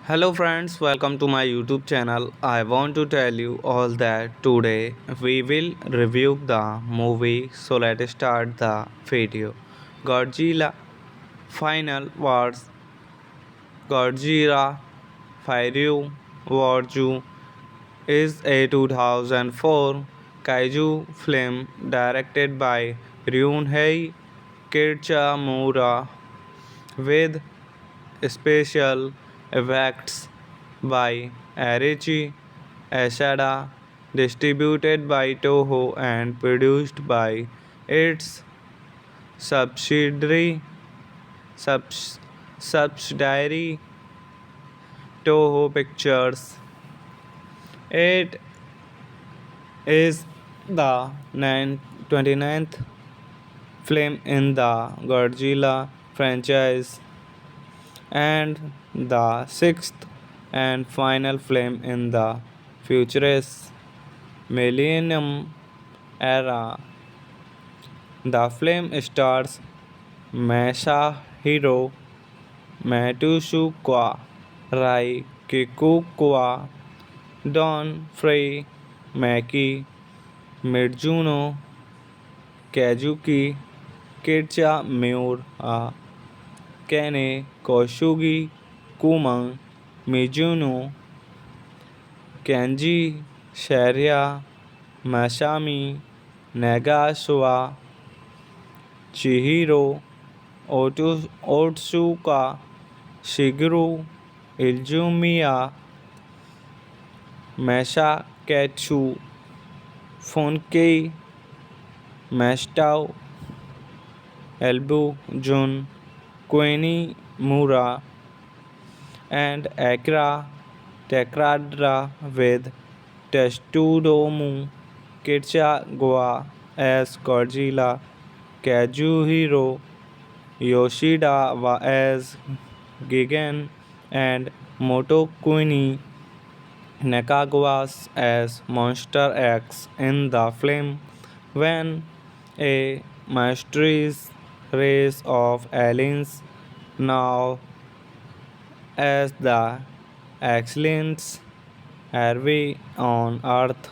Hello friends, welcome to my YouTube channel. I want to tell you all that today we will review the movie. So let's start the video. Godzilla Final Wars. Godzilla Fire Warju is a 2004 kaiju film directed by Ryunhei Kitamura with special effects by Arichi Asada, distributed by Toho and produced by its subsidiary subs, subsidiary Toho Pictures. It is the 29th film in the Godzilla franchise and the sixth and final film in the futurist millennium era. The film stars Masahiro Matsushika Rai Kikukawa, Don Frey Maki Mizuno Kazuki Kitcha Miura Kene Koshugi Kumang Mizuno Kenji Sharia Masami Nagasawa Chihiro Otsuka Shigeru Izumiya Masakatsu Funkei Mastao Elbu Jun Koeni Mura and Akira Takradra with Tetsutomu Kitagawa as Godzilla, Kazuhiro Yoshida as Gigan, and Motokuni Nakagawa as Monster X in the film. When a mysterious race of aliens, now as the excellence arrive on Earth,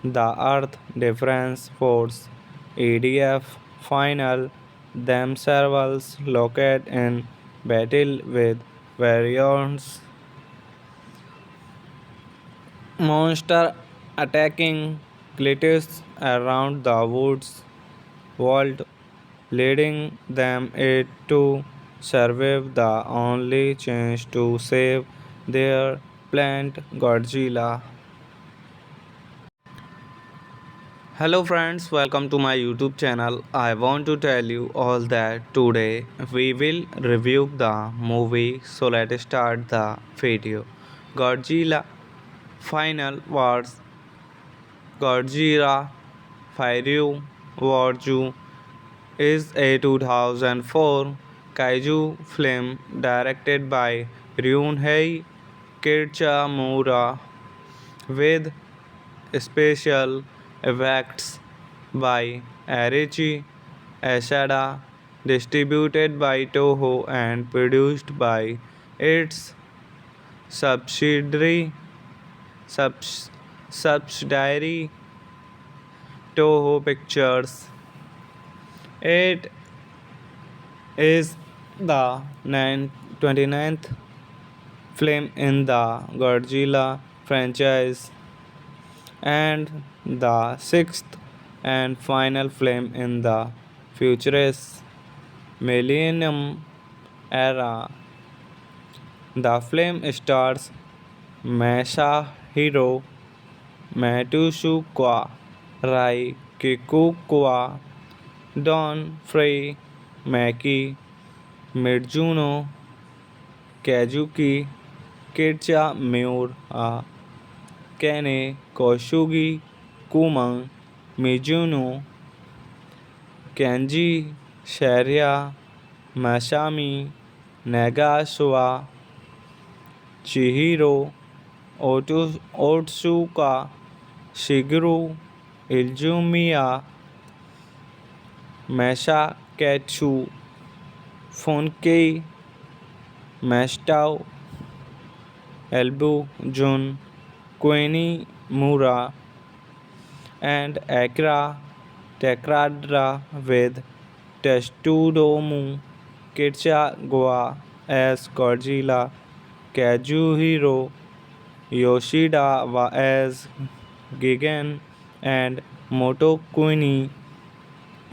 the Earth Defense Force (EDF) final themselves locate in battle with various monster attacking glitters around the woods vault, leading them it to survive the only chance to save their plant Godzilla. Hello friends, welcome to my YouTube channel. I want to tell you all that today we will review the movie, so let's start the video. Godzilla Final Wars. Godzilla Fire Warju is a 2004 kaiju film directed by Ryunhei Kitamura with special effects by Arichi Asada, distributed by Toho and produced by its subsidiary subs, subsidiary Toho Pictures. It is the 29th film in the Godzilla franchise and the sixth and final film in the futurist Millennium era. The film stars Masahiro Matsushika Rai Kikukawa, Don Frey Maki Mizuno Kazuki Kitcha Miura Kene Koshugi Kumang Mizuno Kenji Sharia Masami Nagasawa Chihiro Otsuka Shigeru Izumiya Masakatsu Funkei Mastao Elbu Jun Queenie Mura and Akira Takradra with Tetsutomu Kitagawa as Godzilla, Kazuhiro Yoshida as Gigan, and Motokuni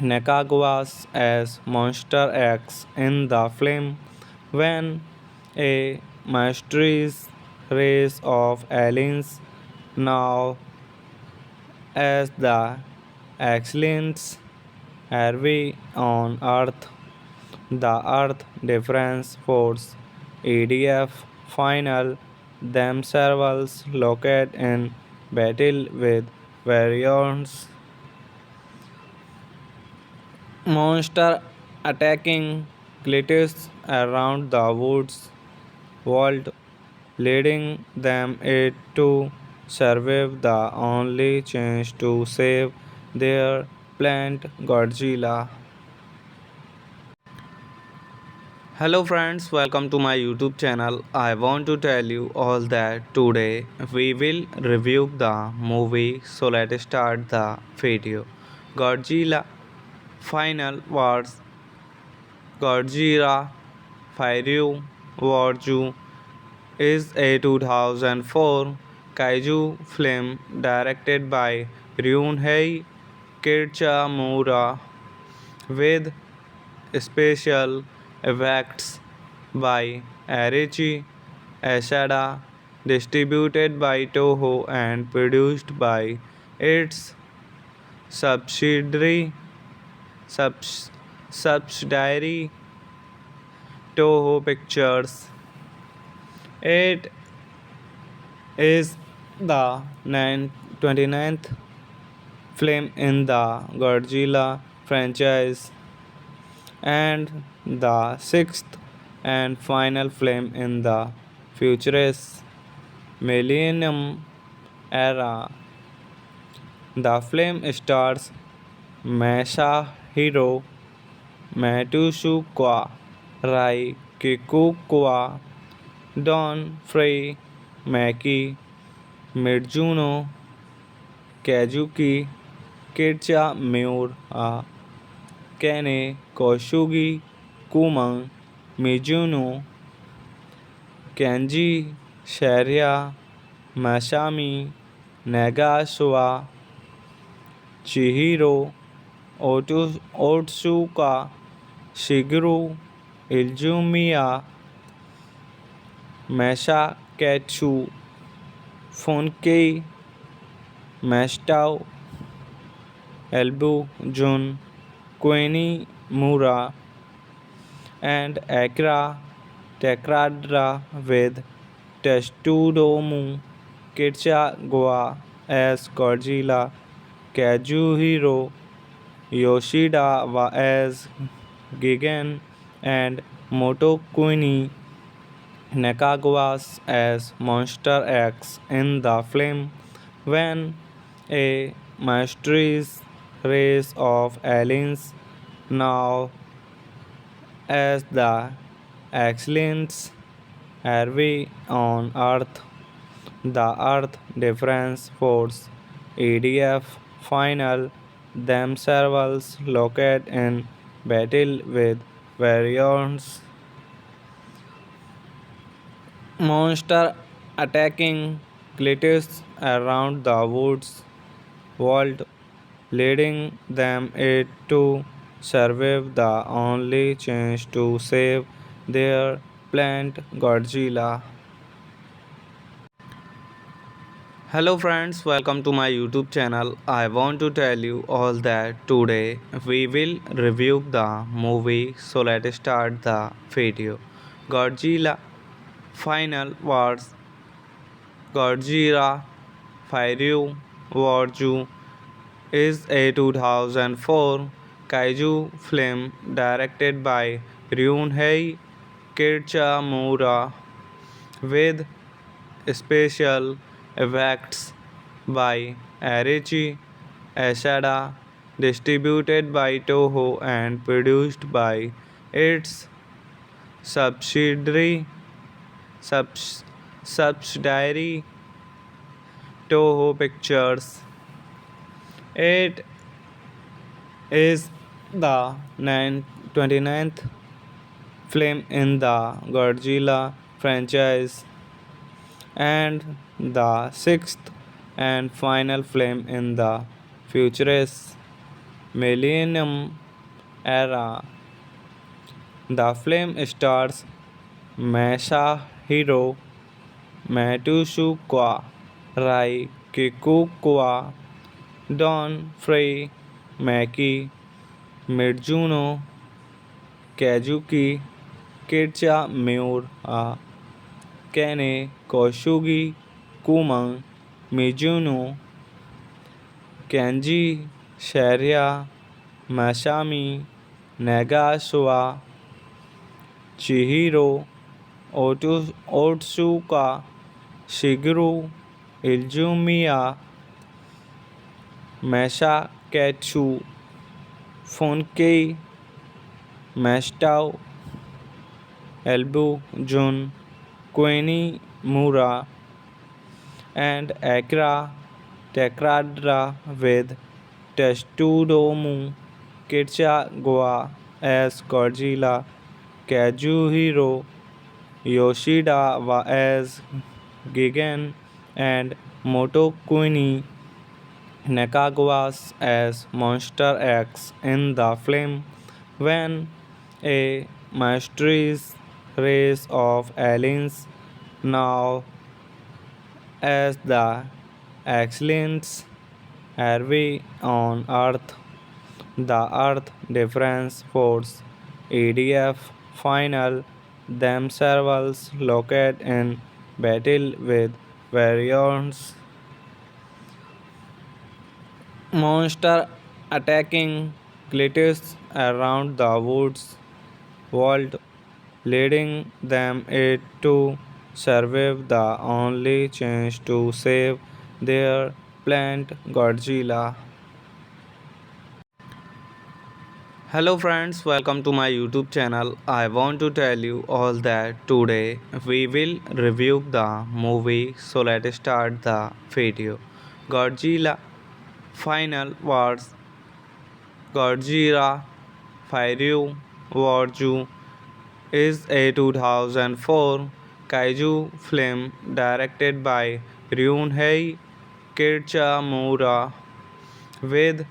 Nakagawa as Monster X in the film. When a mysterious race of aliens now as the excellence arrive on Earth, the Earth Defense Force (EDF) final themselves locate in battle with various monsters attacking glitters around the woods vault, leading them it to survive the only chance to save their plant Godzilla. Hello friends, welcome to my YouTube channel. I want to tell you all that today we will review the movie, so let's start the video. Godzilla Final Wars. Godzilla Fire Warju is a 2004 kaiju film directed by Ryunhei Kitamura with special effects by Arichi Asada, distributed by Toho and produced by its subsidiary subs, subsidiary Toho Pictures. It is the 29th film in the Godzilla franchise and the sixth and final film in the futurist Millennium era. The film stars Masahiro Matsushika Rai Kikukawa, Don Frey Maki Mizuno Kazuki Kitcha Miura Kene Koshugi Kumang Mizuno Kenji Sharia Masami Nagasawa Chihiro Otsuka Shigeru Izumiya Masakatsu Funkei Mastao Elbu Jun Koeni Mura and Akira Takradra with Tetsutomu Kitagawa as Godzilla, Kazuhiro Yoshida as Gigan, and Motokuni Nakagawa as Monster X in the film when a mysterious race of aliens now as the excellence Harvey on Earth, the Earth Defense Force (EDF) final themselves located in battle with various monster attacking Cletus around the woods world, leading them it to survive the only chance to save their plant Godzilla. Hello friends, welcome to my YouTube channel. I want to tell you all that today we will review the movie, so let's start the video. Godzilla Final Wars. Godzilla Fire Warju is a 2004 kaiju film directed by Ryunhei Kitamura with special effects by Arichi Asada, distributed by Toho and produced by its subsidiary subs, subsidiary Toho Pictures. It is the 29th film in the Godzilla franchise and the sixth and final film in the futurist Millennium era. The film stars Masahiro Matsushika, Rai Kikukawa, Don Frey, Maki Mizuno, Kazuki Kitsamura, Kene Kosugi, Kuma Mizuno, Kenji Sharia, Masami Nagasawa, Chihiro Otsuka, Shigeru Izumiya, Masakatsu Funkei Mastao Elbu Jun Koeni Mura and Akira Takradra with Tetsutomu Kitagawa as Godzilla, Kazuhiro Yoshida as Gigan, and Motokuni Nakagawa as Monster X in the film when a mysterious race of aliens now as the excellence Harvey on Earth, the Earth Defense Force (EDF) final themselves located in battle with various monster attacking Cletus around the woods world, leading them it to survive the only chance to save their plant Godzilla. Hello friends, welcome to my YouTube channel. I want to tell you all that today we will review the movie, so let's start the video. Godzilla Final Wars. Godzilla Fire Warju is a 2004 kaiju film directed by Ryunhei Kirchamura with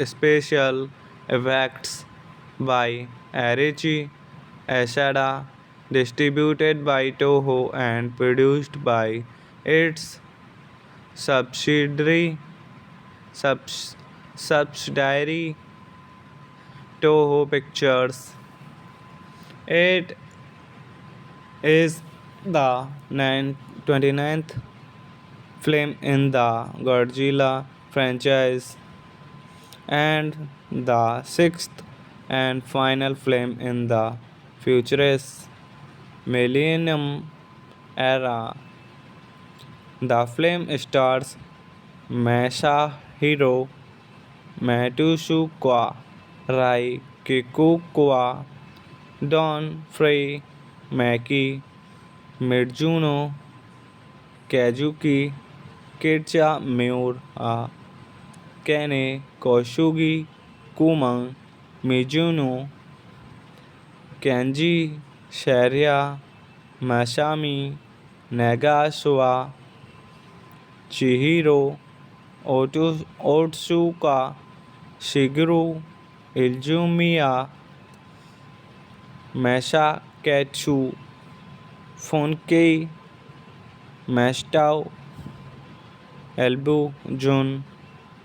special effects by Arichi Asada, distributed by Toho and produced by its subsidiary subs, subsidiary Toho Pictures. It is the 29th film in the Godzilla franchise and the sixth and final film in the futurist Millennium era. The film stars Masahiro Matsushika Rai Kikukawa, Don Frey, Maki Mizuno, Kazuki Kitsamura, Kene Kosugi Kumang Mizuno, Kenji Sharia Masami Nagasawa, Chihiro Otsuka, Shigeru Izumiya, Masakatsu Funkei, Mastao Elbu Jun,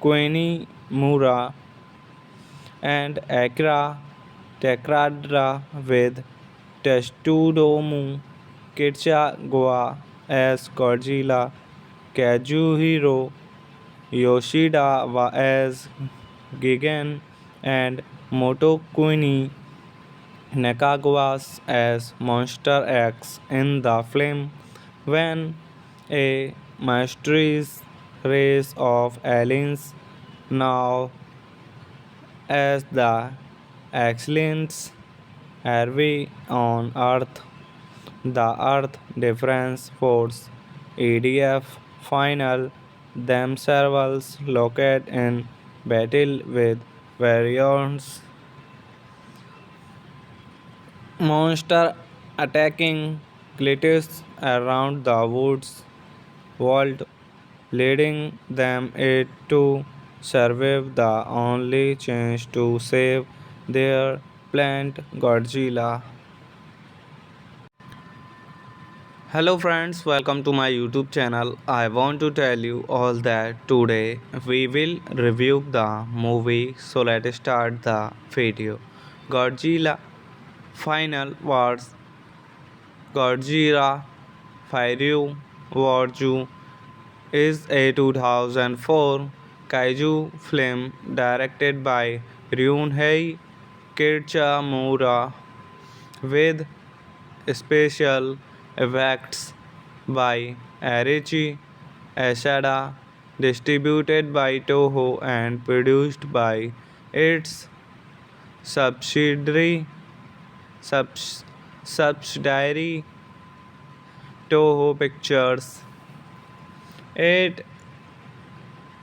Koeni Mura, and Akira Takradra with Tetsutomu Kitsugawa as Godzilla, Kazuhiro Yoshida as Gigan, and Motokuni Nakagawa as Monster X in the film when a mysterious race of aliens now as the excellence Harvey on Earth, the Earth Defense Force (EDF) final themselves located in battle with various monster attacking cliffs around the woods world, leading them it to survive the only chance to save their plant Godzilla. Hello friends, welcome to my YouTube channel. I want to tell you all that today we will review the movie, so let's start the video. Godzilla Final Wars. Godzilla Fire Warju is a 2004 kaiju film directed by Ryunhei Kirchamura with special effects by Arichi Asada, distributed by Toho and produced by its subsidiary subs, subsidiary Toho Pictures. It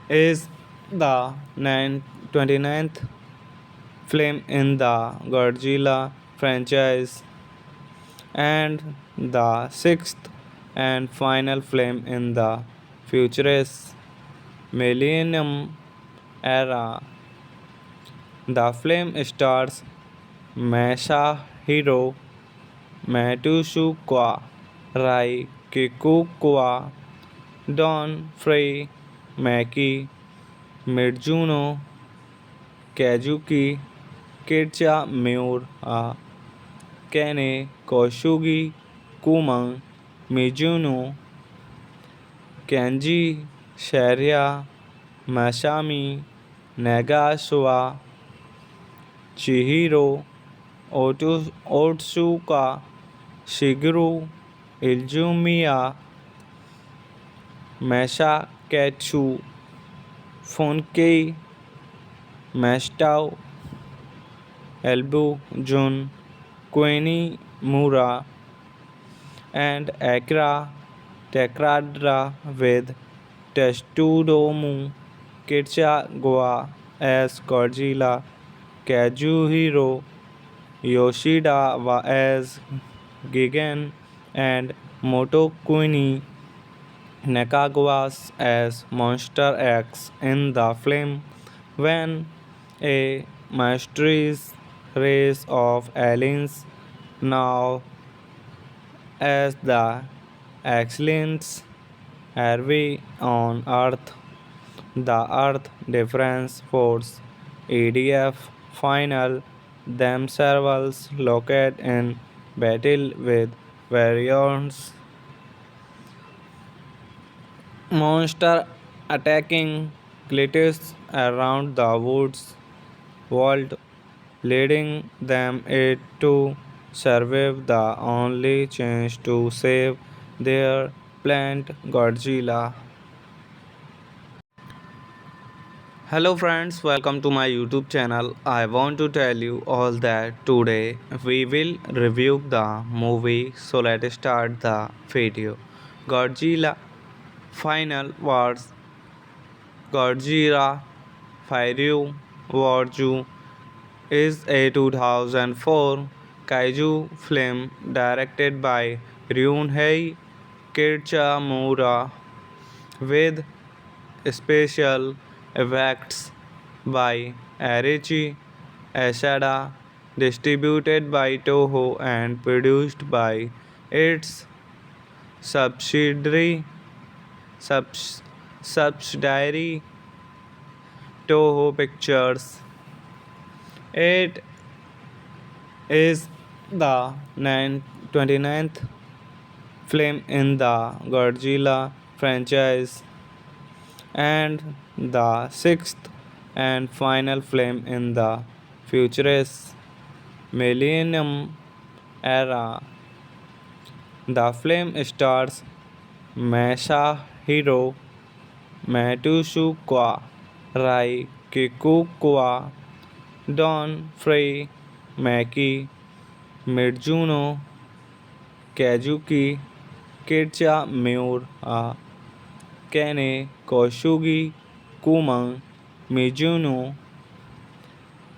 is the 29th film in the Godzilla franchise and the sixth and final film in the futurist Millennium era. The film stars Masahiro Matsushika Rai Kikukawa, Don Frey, Maki Mizuno, Kazuki Kitsamura, Kene Kosugi Kumang Mizuno, Kenji Sharia Masami Nagasawa, Chihiro Otsuka, Shigeru Izumiya, Masakatsu Funkei, Mastao Elbu Jun, Koeni Mura, and Akira Takradra with Tetsutomu Kitsugawa as Godzilla, Kazuhiro Yoshida as Gigan, and Motokuni Nakagawa as Monster X in the film when a mysterious race of aliens now as the excellence Harvey on Earth, the Earth Defense Force (EDF) final themselves located in battle with various monster attacking glitches around the woods world, leading them it to survive the only chance to save their plant Godzilla. Hello friends, welcome to my YouTube channel. I want to tell you all that today we will review the movie, so let's start the video. Godzilla Final Wars. Godzilla Fire Warju is a 2004 kaiju film directed by Ryunhei Kitamura with special effects by Arichi Asada, distributed by Toho and produced by its subsidiary subs, subsidiary Toho Pictures. It is the 29th film in the Godzilla franchise and the sixth and final film in the futurist Millennium era. The film stars Masahiro Matsushika Rai Kikukawa, Don Frey Maki Mizuno Kazuki Kitcha Miura Kene Koshugi Kuma Mizuno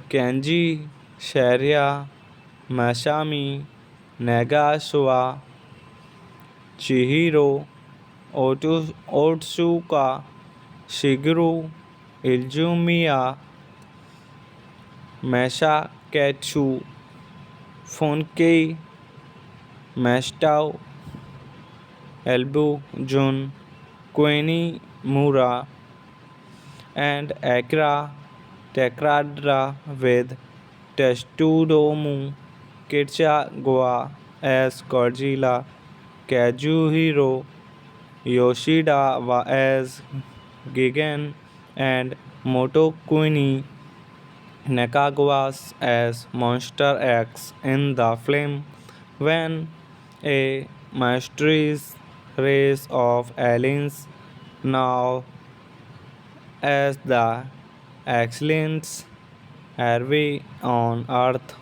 Kenji Sharia Masami Nagasawa Chihiro Otsuka Shigeru Izumiya Masakatsu Funkei Mastao Elbu Jun Queenie Mura and Akira Takradra with Tetsutomu Kitagawa as Godzilla, Kazuhiro Yoshida as Gigan, and Motokuni Nakagawa as Monster X in the film when a mysterious race of aliens now as the excellence Harvey on Earth,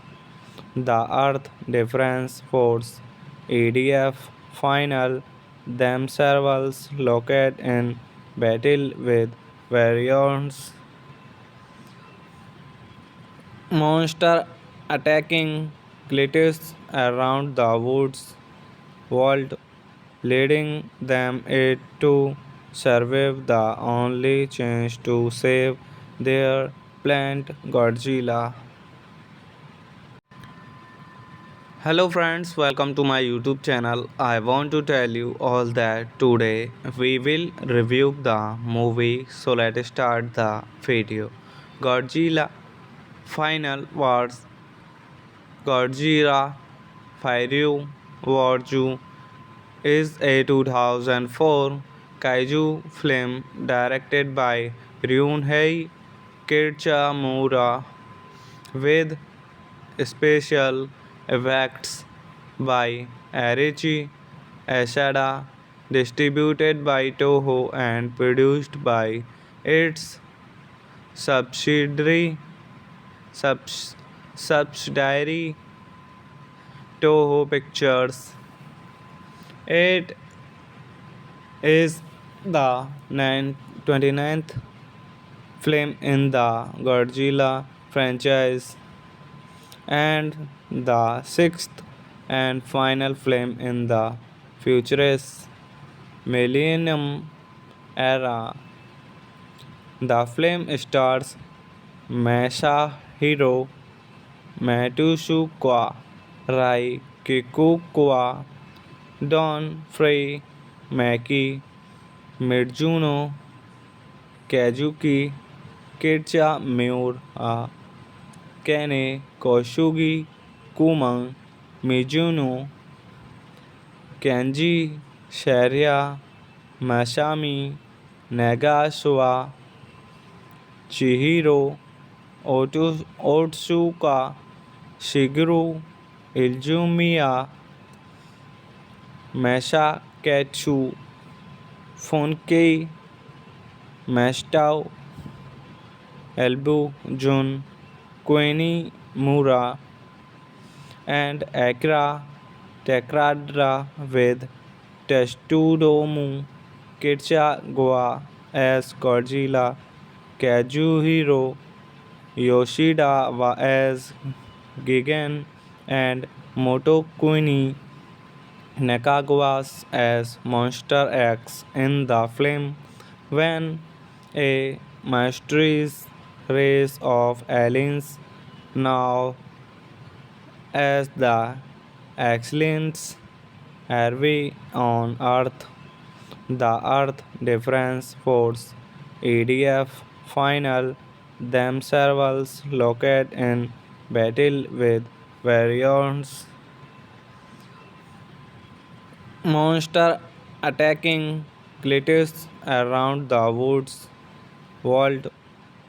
the Earth Defense Force (EDF) final themselves located in battle with various monster attacking glitches around the woods world, leading them it to survive the only chance to save their plant Godzilla. Hello friends, welcome to my YouTube channel. I want to tell you all that today we will review the movie, so let's start the video. Godzilla Final Wars. Godzilla Fire Warju is a 2004 kaiju film directed by Ryunhei Kitamura with special effects by Arichi Asada, distributed by Toho and produced by its subsidiary subs, subsidiary Toho Pictures. It is the 29th film in the Godzilla franchise and the sixth and final film in the futurist millennium era. The film stars Masahiro Matsushika, Rai Kikukawa, Don Frey, Maki Mizuno, Kazuki Kitcha Miura, Kene Koshugi Kuman, Mizuno, Kenji Sharia, Masami Nagasawa, Chihiro Otsuka, Shigeru Izumiya, Masakatsu Funkei, Mastao Elbu Jun, Koeni Mura, and Akira Takradra with Tetsutomu Kitagawa as Godzilla, Kazuhiro Yoshida as Gigan, and Motokuni Nakagawa as Monster X in the film. When a mysterious race of aliens, now as the excellence arrive on Earth, the Earth Defense Force (EDF) final themselves locate in battle with various monster attacking cliffs around the woods world,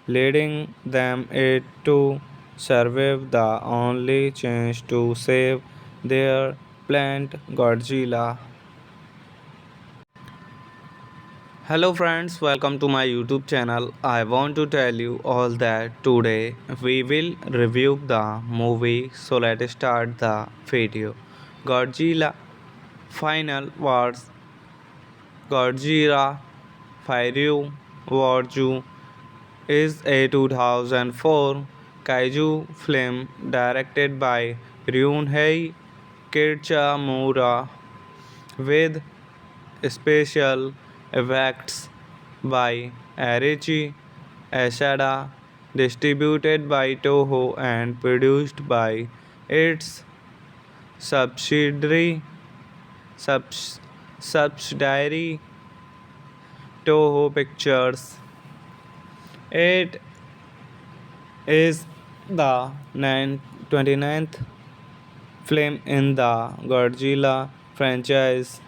leading them it to survive the only chance to save their plant Godzilla. Hello friends, welcome to my YouTube channel. I want to tell you all that today we will review the movie, so let's start the video. Godzilla Final Wars. Godzilla Fire Warju is a 2004 kaiju film directed by Ryunhei Kitamura with special effects by Arichi Asada, distributed by Toho and produced by its subsidiary subs, subsidiary Toho Pictures. It is the 29th film in the Godzilla franchise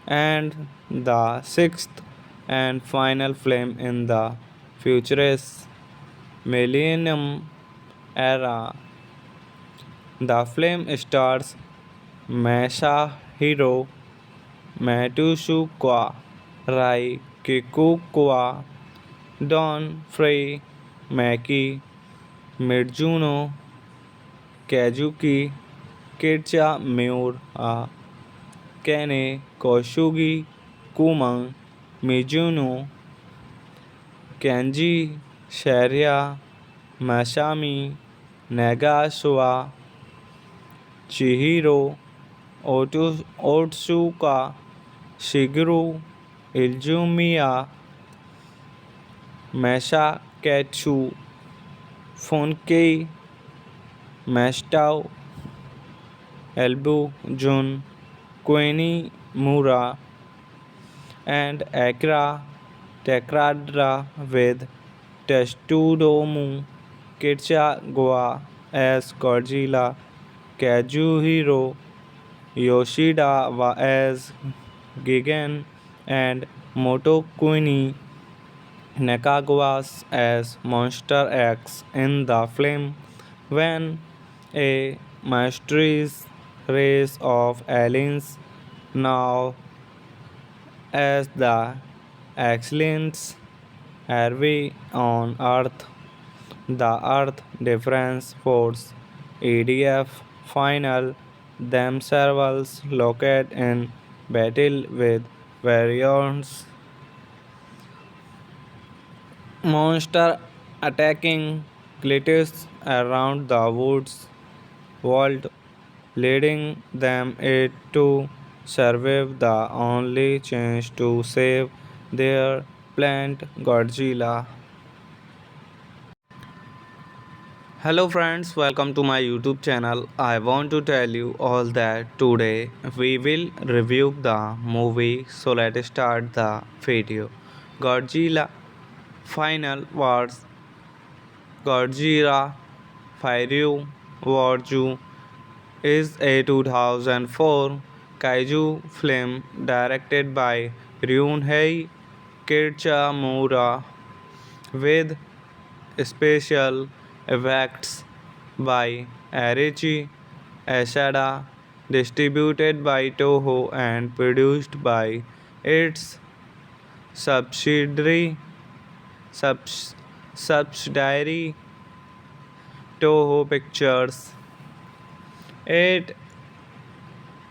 and the sixth and final film in the futurist Millennium era. The film stars Masahiro Matsushika, Rai Kikukawa, Don Frey, Maki Mizuno, Kazuki Kitcha Miura, Kene Koshugi Kuman, Mizuno, Kenji Sharia, Masami Nagasawa, Chihiro Otsuka, Shigeru Izumiya, Masakatsu Funkei, Mastao Elbu Jun, Koeni Mura, and Akira Takradra with Tetsutomu Kitagawa as Godzilla, Kazuhiro Yoshida as Gigan, and Motokuni Nakagawa as Monster X in the film. When a mysterious race of aliens, now as the excellence arrive on Earth, the Earth Defense Force (EDF) final themselves locate in battle with various monster attacking cliffs around the woods world, leading them it to survive the only chance to save their plant Godzilla. Hello friends, welcome to my YouTube channel. I want to tell you all that today we will review the movie, so let's start the video. Godzilla Final Wars. Godzilla Fire Warju is a 2004 kaiju film directed by Ryunhei Kitamura with special effects by Arichi Asada, distributed by Toho and produced by its subsidiary subs, subsidiary Toho Pictures. It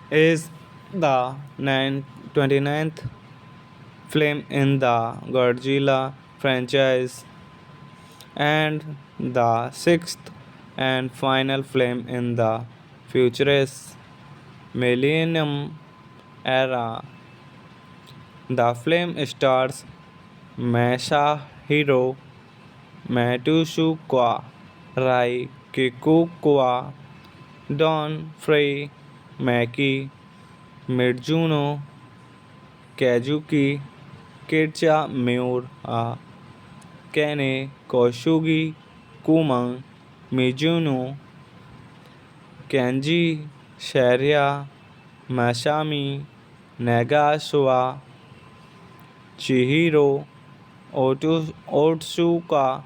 is the 29th film in the Godzilla franchise and the sixth and final film in the futurist Millennium era. The film stars Masahiro Matsushika Rai Kikukawa, Don Frey, Maki Mizuno, Kazuki Kitsamura, Kene Kosugi Kuma Mizuno, Kenji Sharia Masami Nagasawa, Chihiro Otsuka,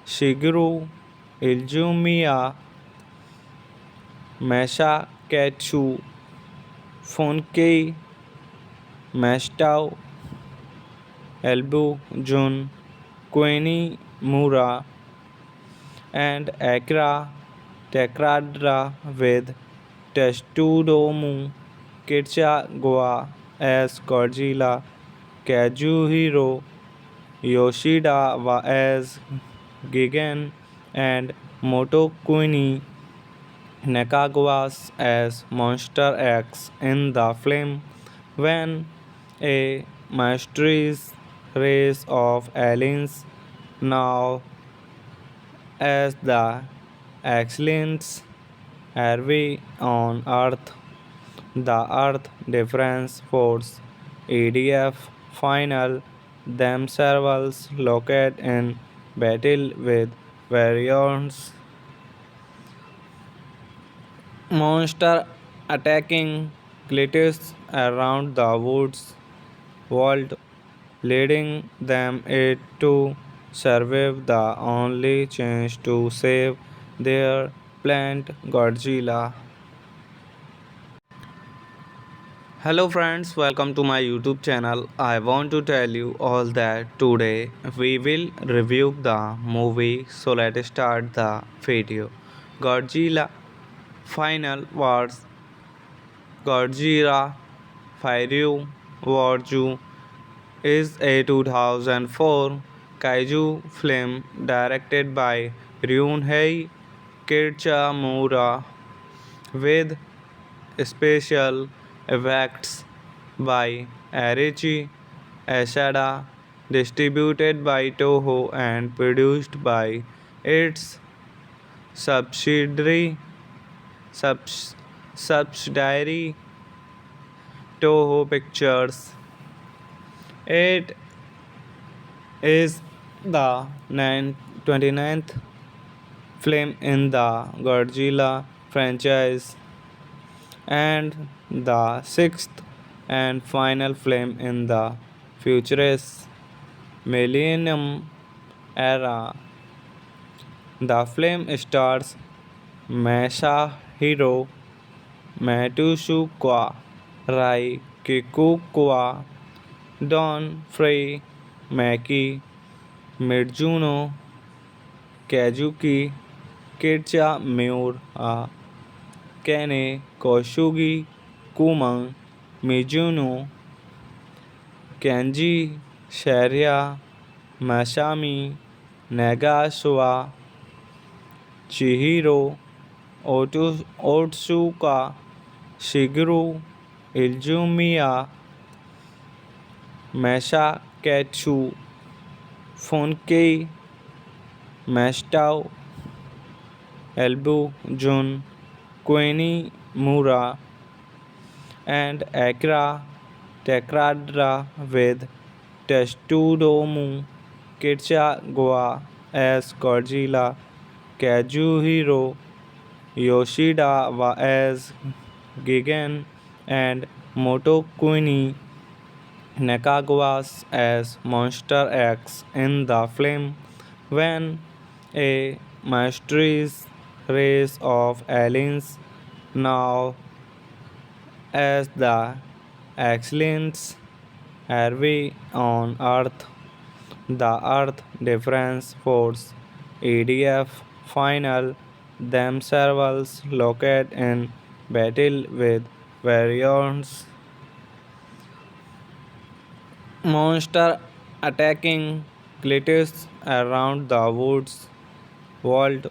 Shigeru Izumiya, Masakatsu Funkei, Mastao Elbu Jun, Koeni Mura, and Akira Takradra with Tetsutomu Kitagawa as Godzilla, Kazuhiro Yoshida as Gigan, and Motokuni Nakagawa as Monster X in the film. When a mysterious race of aliens, now as the excellence arrive on Earth, the Earth Defense Force (EDF) final themselves located in battle with various monsters attacking cliffs around the woods world, leading them it to survive the only chance to save their plant Godzilla. Hello friends, welcome to my YouTube channel. I want to tell you all that today we will review the movie, so let's start the video. Godzilla Final Wars. Godzilla Fire Warju is a 2004 kaiju film directed by Ryunhei Kitamura with special effects by Arichi Asada, distributed by Toho and produced by its subsidiary subs, subsidiary Toho Pictures. It is the 29th film in the Godzilla franchise and the sixth and final film in the futurist Millennium era. The film stars Masahiro Matsushika Rai Kikukawa, Don Frey, Maki Mizuno, Kazuki Kitsamura, Kene Kosugi Kuma Mizuno, Kenji Sharia Masami Nagasawa, Chihiro Otsuka, Shigeru Iljumiya Mesha Ketsu Fonkei Mestau Elbu Jun Queenie Mura and Akra Tekradra with Testudomu Kitcha as Godzilla, Kazuhiro Yoshida as Gigan, and Motokuni Nakagawa as Monster X in the film when a mysterious race of aliens now as the excellence Harvey on Earth, the Earth Defense Force (EDF) final themselves located in battle with various monsters attacking glitches around the woods world,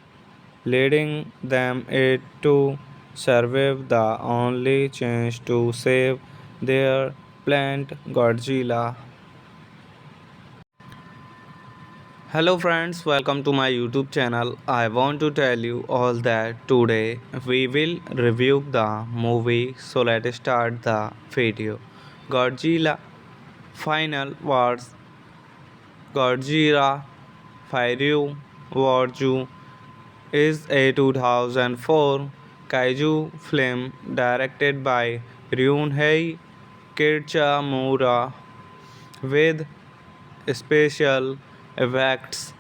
leading them it to survive the only chance to save their planet Godzilla. Hello friends, welcome to my YouTube channel. I want to tell you all that today we will review the movie, so let's start the video. Godzilla Final Wars. Godzilla Fire Warju is a 2004 kaiju film directed by Ryunhei Kitamura with special effects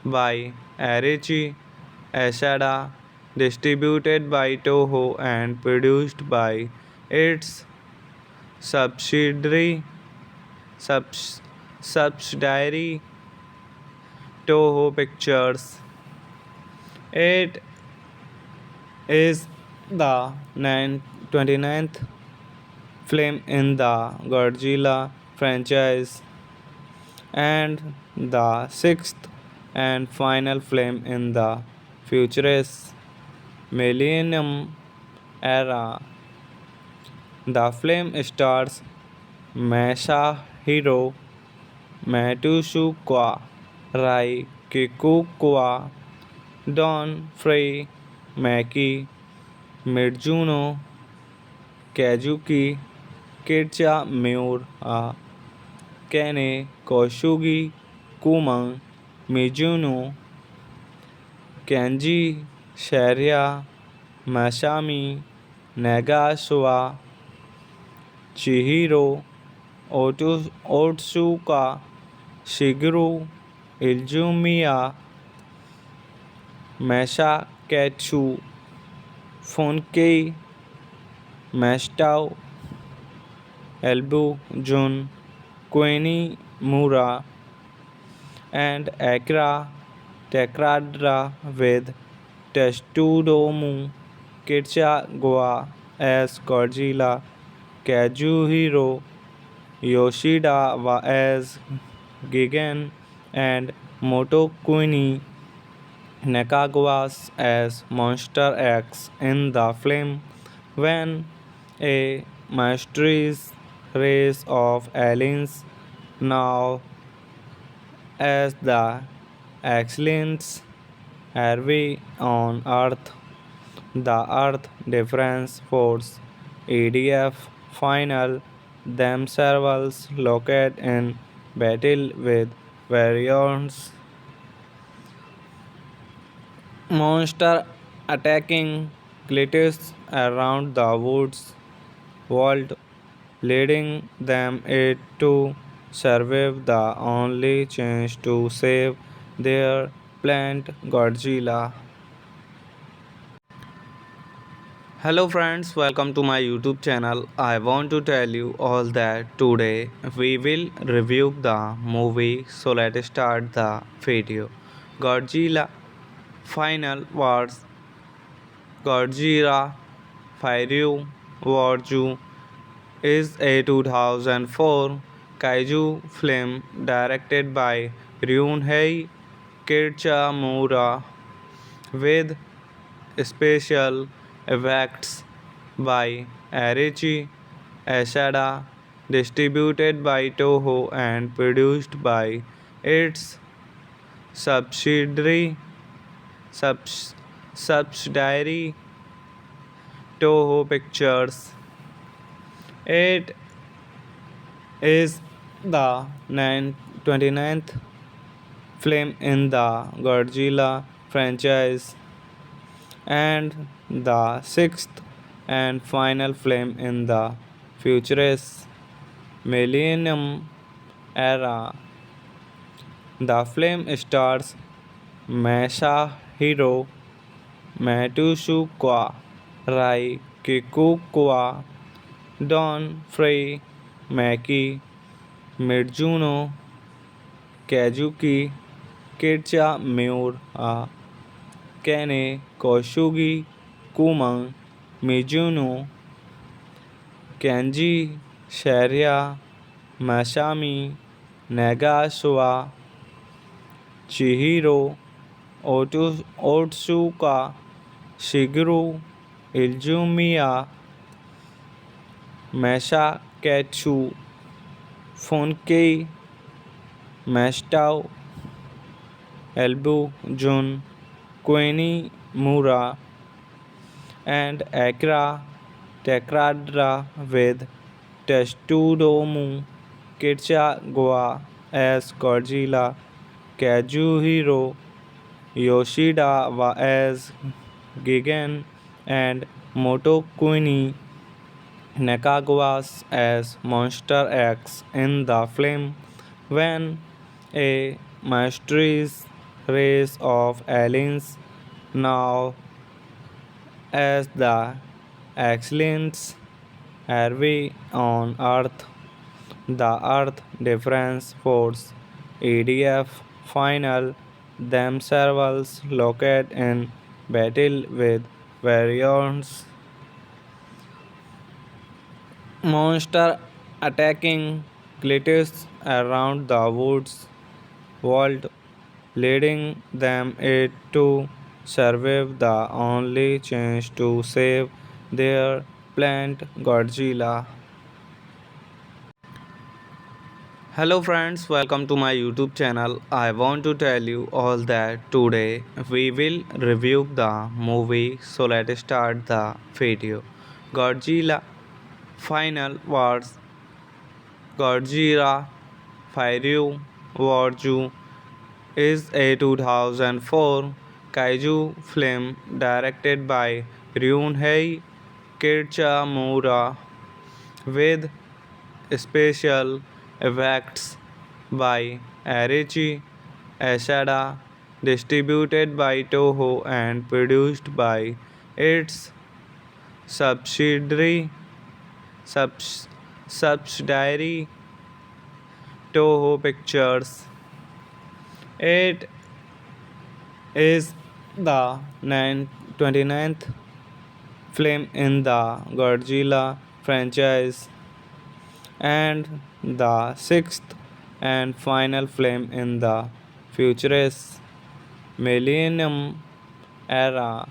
by Arichi Asada, distributed by Toho and produced by its subsidiary subs, subsidiary Toho Pictures. It is the 29th film in the Godzilla franchise and the sixth and final film in the futurist Millennium era. The film stars Masahiro Matsuoka, Rai Kikukawa, Don Frey, Maki Mizuno, Kazuki Kitsamura, Kene Kosugi, Kuma Mizuno, Kenji Sharia, Masami Nagasawa, Chihiro Otsuka, Shigeru Izumiya, Masakatsu Fonkei Mastau Elbu Jun Queenie Mura and Akra Tekradra with Testudomu Kitcha as Godzilla, Kazuhiro Yoshida as Gigan, and Motokuni Nakagawa as Monster X in the film when a mysterious race of aliens now as the excellence Harvey on Earth, the Earth Defense Force (EDF) final themselves located in battle with various monsters attacking glitches around the woods world, leading them it to survive the only chance to save their planet Godzilla. Hello friends, welcome to my YouTube channel. I want to tell you all that today we will review the movie, so let's start the video. Godzilla Final Wars. Godzilla Fire Warju is a 2004 kaiju film directed by Ryunhei Kitamura with special effects by Arichi Ashada, distributed by Toho and produced by its subsidiary subs, subsidiary Toho Pictures. It is the 29th film in the Godzilla franchise and the sixth and final film in the futurist Millennium era. The film stars Masahiro Matsushika Rai Kikukawa, Don Frey, Maki Mizuno, Kazuki Kitcha Miura, Kene Koshugi Kuma Mizuno, Kenji Sharia Masami Nagasawa, Chihiro Otsuka, Shigeru Izumiya, Masakatsu Funkei, Mastao Elbu Jun, Koeni Mura, and Akira Takradra with Tetsutomu Kitagawa as Godzilla, Kazuhiro Yoshida as Gigan, and Motokuni Nakagawa as Monster X in the film when a mysterious race of aliens now as the excellence Harvey on Earth, the Earth Defense Force (EDF) final themselves locate in battle with various monster attacking Cletus around the woods world, leading them it to survive the only chance to save their plant Godzilla. Hello friends, welcome to my YouTube channel. I want to tell you all that today we will review the movie, so let's start the video. Godzilla Final Wars. Godzilla Fire Warju is a 2004 kaiju film directed by Ryunhei Kitamura with special effects by Arichi Asada, distributed by Toho and produced by its subsidiary subs, subsidiary Toho Pictures. It is the 29th film in the Godzilla franchise and the sixth and final film in the futurist Millennium era.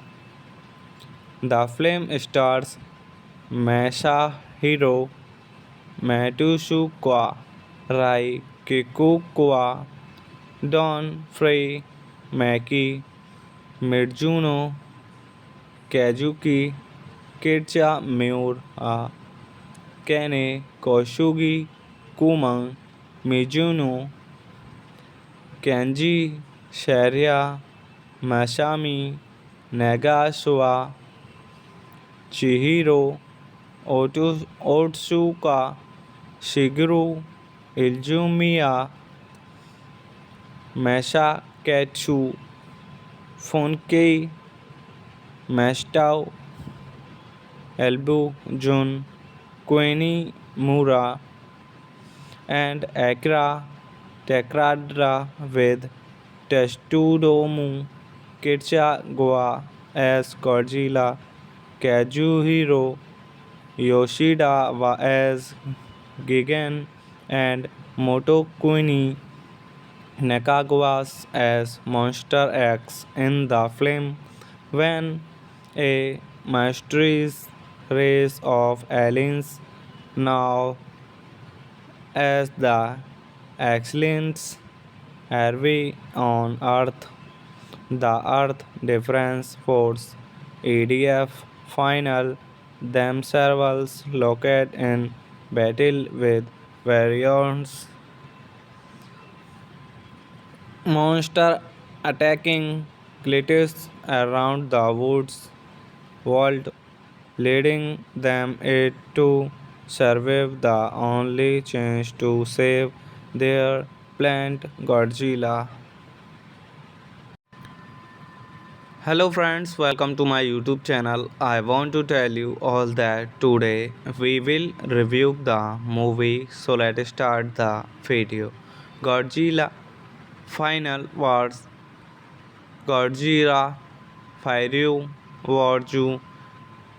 The film stars Masahiro Matsushika Rai Kikukawa, Don Frey, Maki Mizuno, Kazuki Kitcha Miura, Kene Koshugi Kuma Mizuno, Kenji Sharia Masami Nagasawa, Chihiro Otsuka, Shigeru Izumiya, Masakatsu Funkei, Mastao Elbu Jun, Koeni Mura, and Akira Takradra with Tetsutomu Kitagawa as Godzilla, Kazuhiro Yoshida as Gigan, and Motokuni Nakagawa as Monster X in the film when a mysterious race of aliens Now, as the excellence are on Earth, the Earth Defense Force (EDF) final themselves located in battle with various monster attacking cliffs around the woods world, leading them it to survive the only chance to save their plant Godzilla. Hello friends, welcome to my YouTube channel. I want to tell you all that today we will review the movie, so let's start the video. Godzilla Final Wars. Godzilla Fire Warju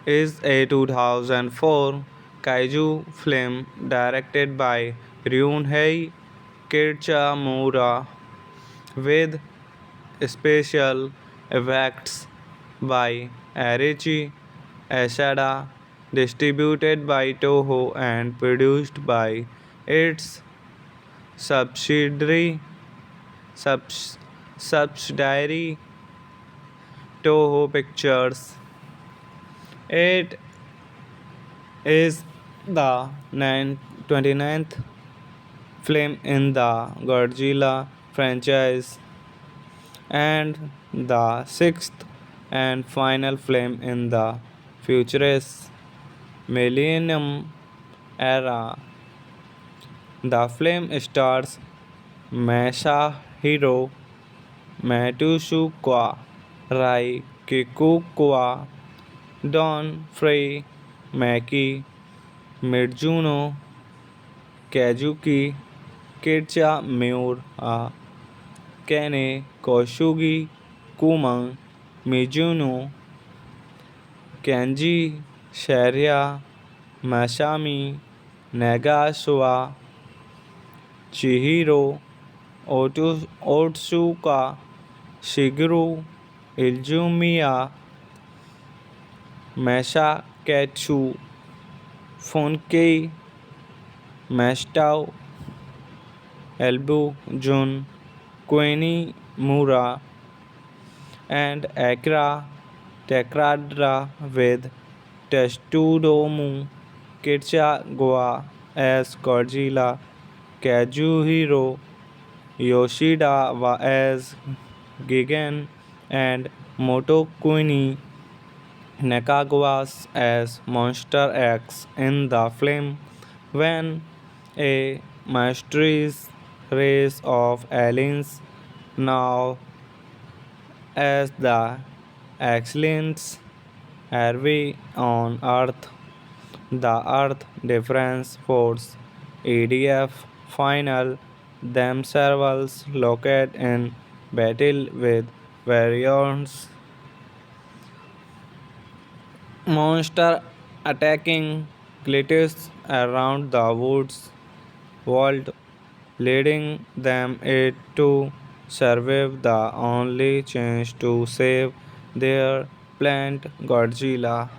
is a 2004 kaiju film directed by Ryunhei Kitamura with special effects by Arichi Asada, distributed by Toho and produced by its subsidiary subs, subsidiary Toho Pictures. It is the 29th film in the Godzilla franchise and the sixth and final film in the futurist Millennium era. The film stars Masahiro Matsushika Rai Kikukawa, Don Frey, Maki Mizuno, Kazuki Kitsamura, Kene Kosugi Kuma Mizuno, Kenji Sharia Masami Nagasawa, Chihiro Otsuka, Shigeru Izumiya, Masakatsu Funkei, Mastao Elbu Jun, Koeni Mura, and Akira Takada with Tetsutomu Kitagawa as Godzilla, Kazuhiro Yoshida as Gigan, and Motokuni Nakagawa as Monster X in the film. When a mysterious race of aliens now as the excellence are on Earth, the Earth Defense Force (EDF) final themselves located in battle with various monster attacking cliffs around the woods world, leading them it to survive the only chance to save their plant Godzilla.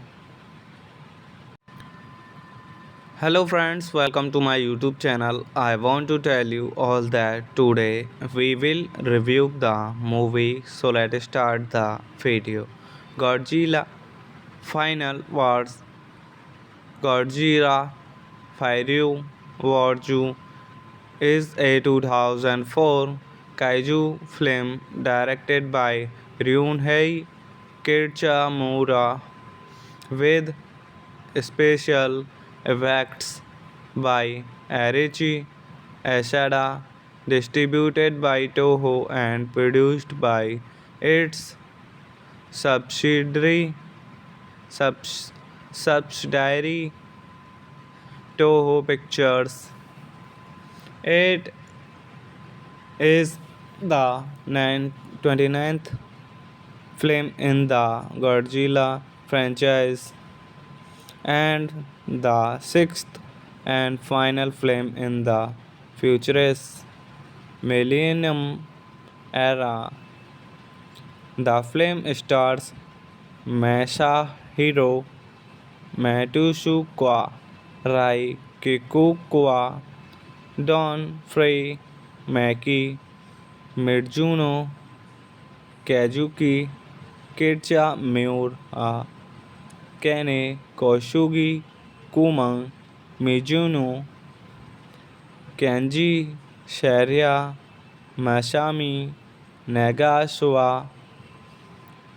Hello friends, welcome to my YouTube channel. I want to tell you all that today we will review the movie, so let's start the video. Godzilla Final Wars. Godzilla Fire Warju is a 2004 kaiju film directed by Ryunhei Kitamura with special effects by Arichi Asada, distributed by Toho and produced by its subsidiary subs, subsidiary Toho Pictures. It is the 29th film in the Godzilla franchise and the sixth and final film in the futurist Millennium era. The film stars Masahiro Matsushika Rai Kikukawa, Don Frey, Maki, Mizuno, Kazuki, Kircha Miura, Kene, Koshugi, Kumang, Mizuno, Kenji, Sharia, Masami, Nagasawa,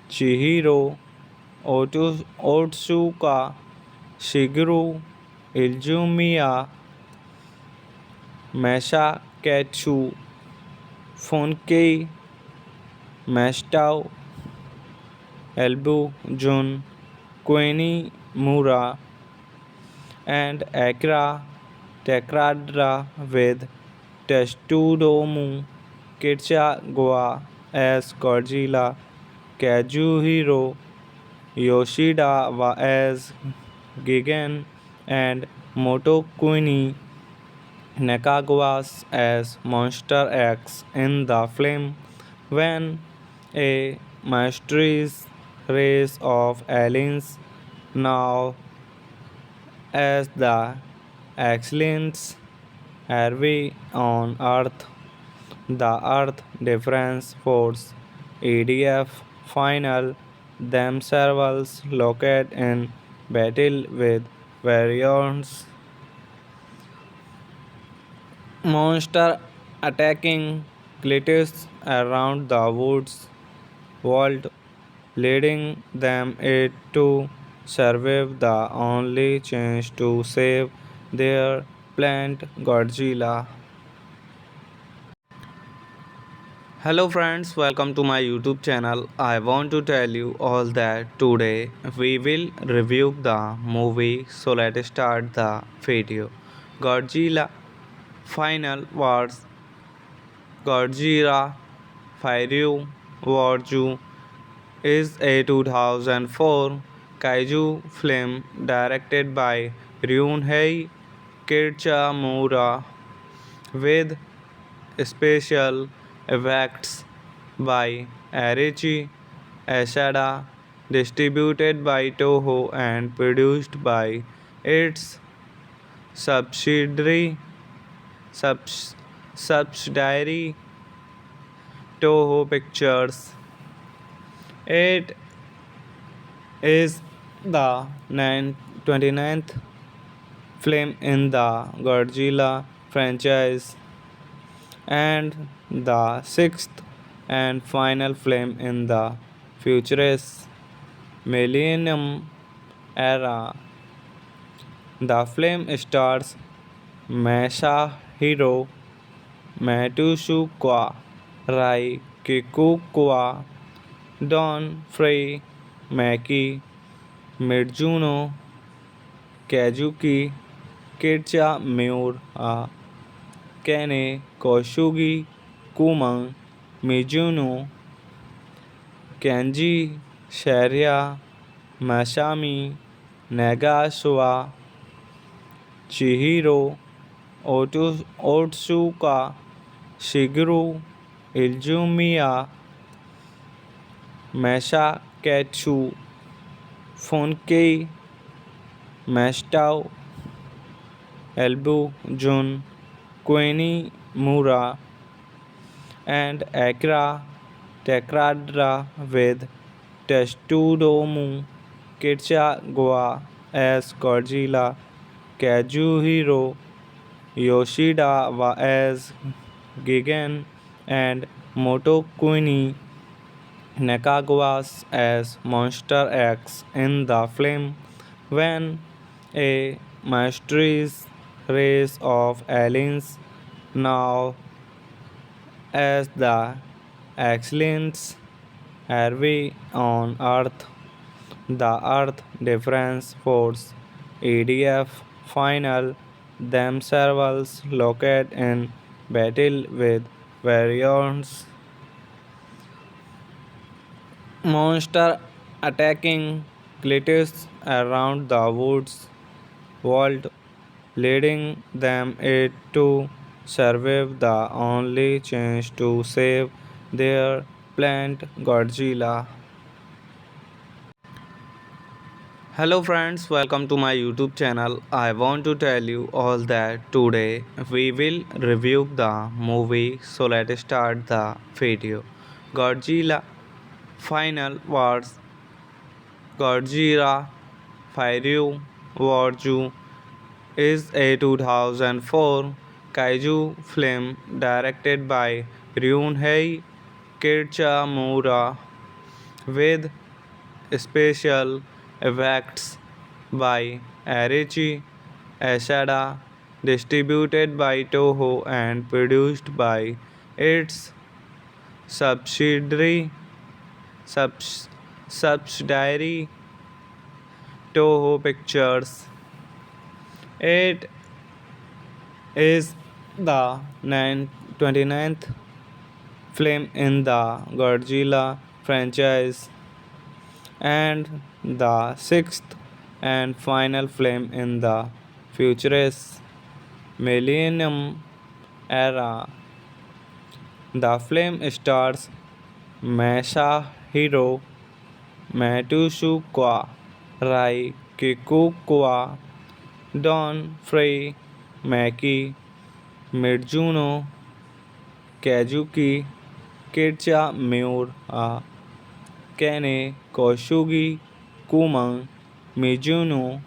Chihiro, Otsuka, Shigeru, Izumiya, Masakatsu, Funkei, Mastao, Elbu Jun, Koeni Mura, and Akira Takradra with Tetsutomu Kitagawa as Godzilla, Kazuhiro Yoshida as Gigan, and Motokuni Nakagawa as Monster X in the film when a mysterious race of aliens now as the excellence arrive on Earth. The Earth Defense Force (EDF) final themselves locate in battle with various monster attacking glitches around the woods world, leading them it to survive the only chance to save their plant Godzilla. Hello friends, welcome to my YouTube channel. I want to tell you all that today we will review the movie, so let's start the video. Godzilla Final Wars. Godzilla Fire Warju is a 2004 kaiju film directed by Ryunhei Kitamura with special effects by Arichi Asada, distributed by Toho and produced by its subsidiary subs, subsidiary Toho Pictures. It is the 29th film in the Godzilla franchise and the sixth and final film in the futurist Millennium era. The film stars Masahiro Matsushika, Rai Kikukawa, Don Frey, Maki, Mizuno, Kazuki, Kircha Miura, Kene Koshugi, Kumang, Mizuno, Kenji, Sharia, Masami, Nagasawa, Chihiro, Otsuka, Shigeru, Izumiya, Masakatsu, Funkei, Mastao, Elbu Jun, Koeni Mura, and Akira Takradra with Tetsutomu Kitagawa as Godzilla, Kazuhiro Yoshida as Gigan, and Motokuni Nakagawa as Monster X in the film when a mysterious race of aliens now as the excellence arrive on Earth. The Earth Defense Force (EDF) final themselves locate in battle with various monster attacking glitches around the woods world, leading them it to survive the only chance to save their plant Godzilla. Hello friends, welcome to my YouTube channel. I want to tell you all that today we will review the movie, so let's start the video. Godzilla Final Wars. Godzilla Fire Warju is a 2004 kaiju film directed by Ryunhei Kitamura with special effects by Arichi Asada, distributed by Toho and produced by its subsidiary subs, subsidiary Toho Pictures. It is the 29th film in the Godzilla franchise and the sixth and final film in the futurist Millennium era. The film stars Masahiro Matsushika Rai Kikukawa, Don Frey, Maki Mizuno, Kazuki Kitsamura, Kene Koshugi Kuma Mizuno,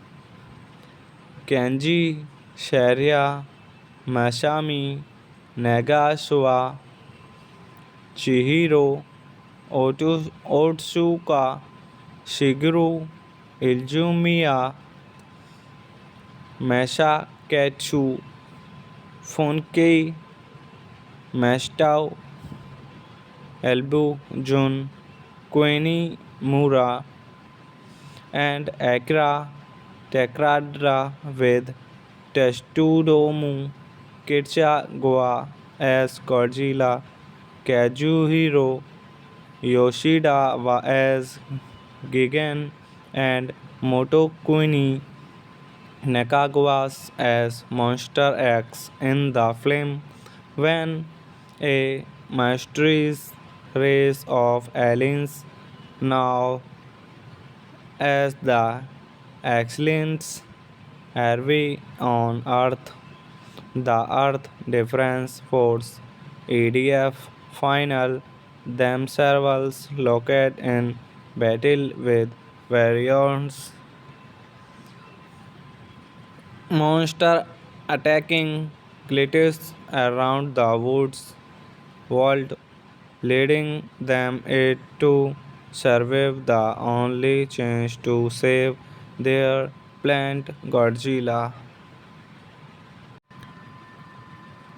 Kenji Sharia Masami Nagasawa, Chihiro Otsuka, Shigeru Izumiya, Masakatsu Funkei, Mastao Elbu Jun, Koeni Mura, and Akira Takradra with Tetsutomu Kitsugawa as Godzilla, Kazuhiro Yoshida as Gigan, and Motokuni Nakagawa as Monster X in the film. When a mysterious race of aliens, now as the excellence arrive on Earth, the Earth Defense Force (EDF) final themselves locate in battle with various monster attacking cliffs around the woods world, leading them it to survive the only chance to save their planet Godzilla.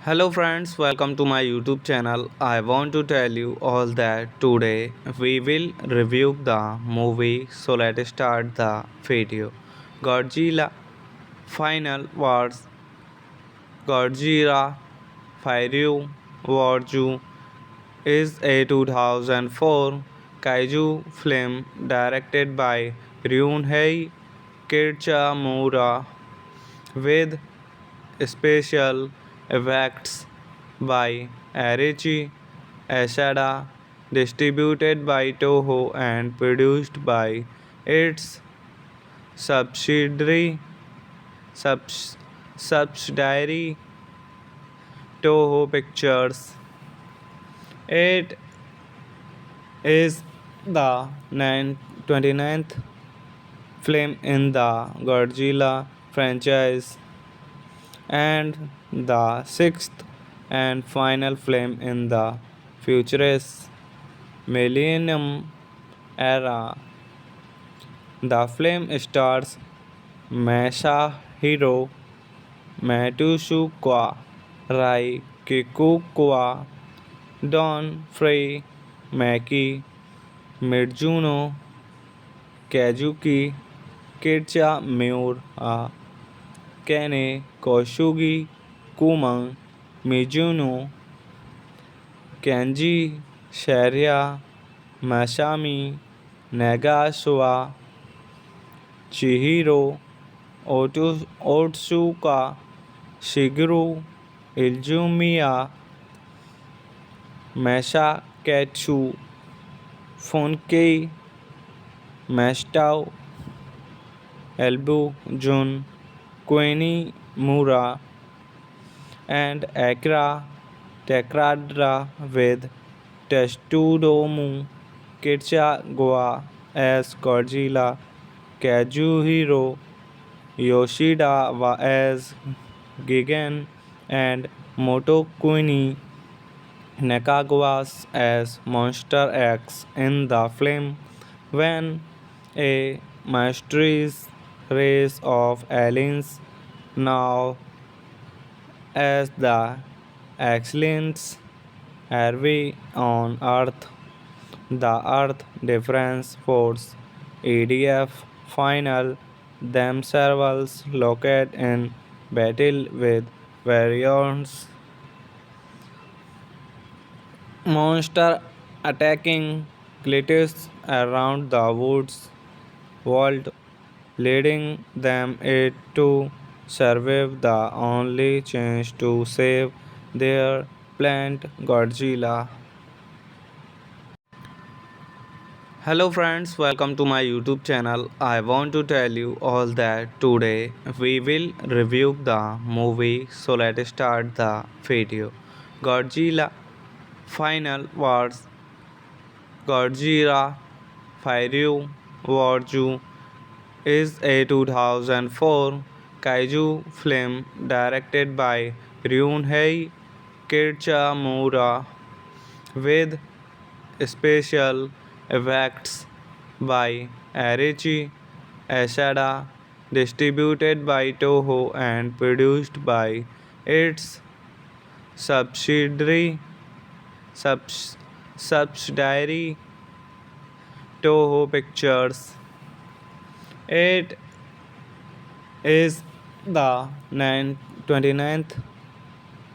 Hello friends, welcome to my YouTube channel. I want to tell you all that today we will review the movie, so let's start the video. Godzilla Final Wars. Godzilla Fire Warju is a 2004 kaiju film directed by Ryunhei Kitamura with special effects by Arichi Asada, distributed by Toho and produced by its subsidiary subs, subsidiary Toho Pictures. It is the 29th film in the Godzilla franchise and the sixth and final film in the futurist Millennium era. The film stars Masahiro Matsushika Rai Kikukawa, Don Frey, Maki Mizuno, Kazuki Kitsamura, Kene Koshugi Kuma Mizuno, Kenji Sharia Masami Nagasawa, Chihiro Otsuka, Shigeru Izumiya, Masakatsu Funkei, Mastao Elbu Jun, Queenie Mura, and Akira Tekradra with Testudomu Kitchagawa as Godzilla, Kazuhiro Yoshida as Gigan, and Motokuni Nakagawa as Monster X in the film when a mysterious race of aliens now as the excellence Harvey on Earth, the Earth Defense Force (EDF) final themselves located in battle with various monsters attacking Clitus around the woods world, leading them it to survive the only chance to save their plant Godzilla. Hello friends, welcome to my YouTube channel. I want to tell you all that today we will review the movie, so let's start the video. Godzilla Final Wars. Godzilla Fire Warju is a 2004 kaiju film directed by Ryunhei Kitamura with special effects by Arichi Asada, distributed by Toho and produced by its subsidiary subs, subsidiary Toho Pictures. It is the 29th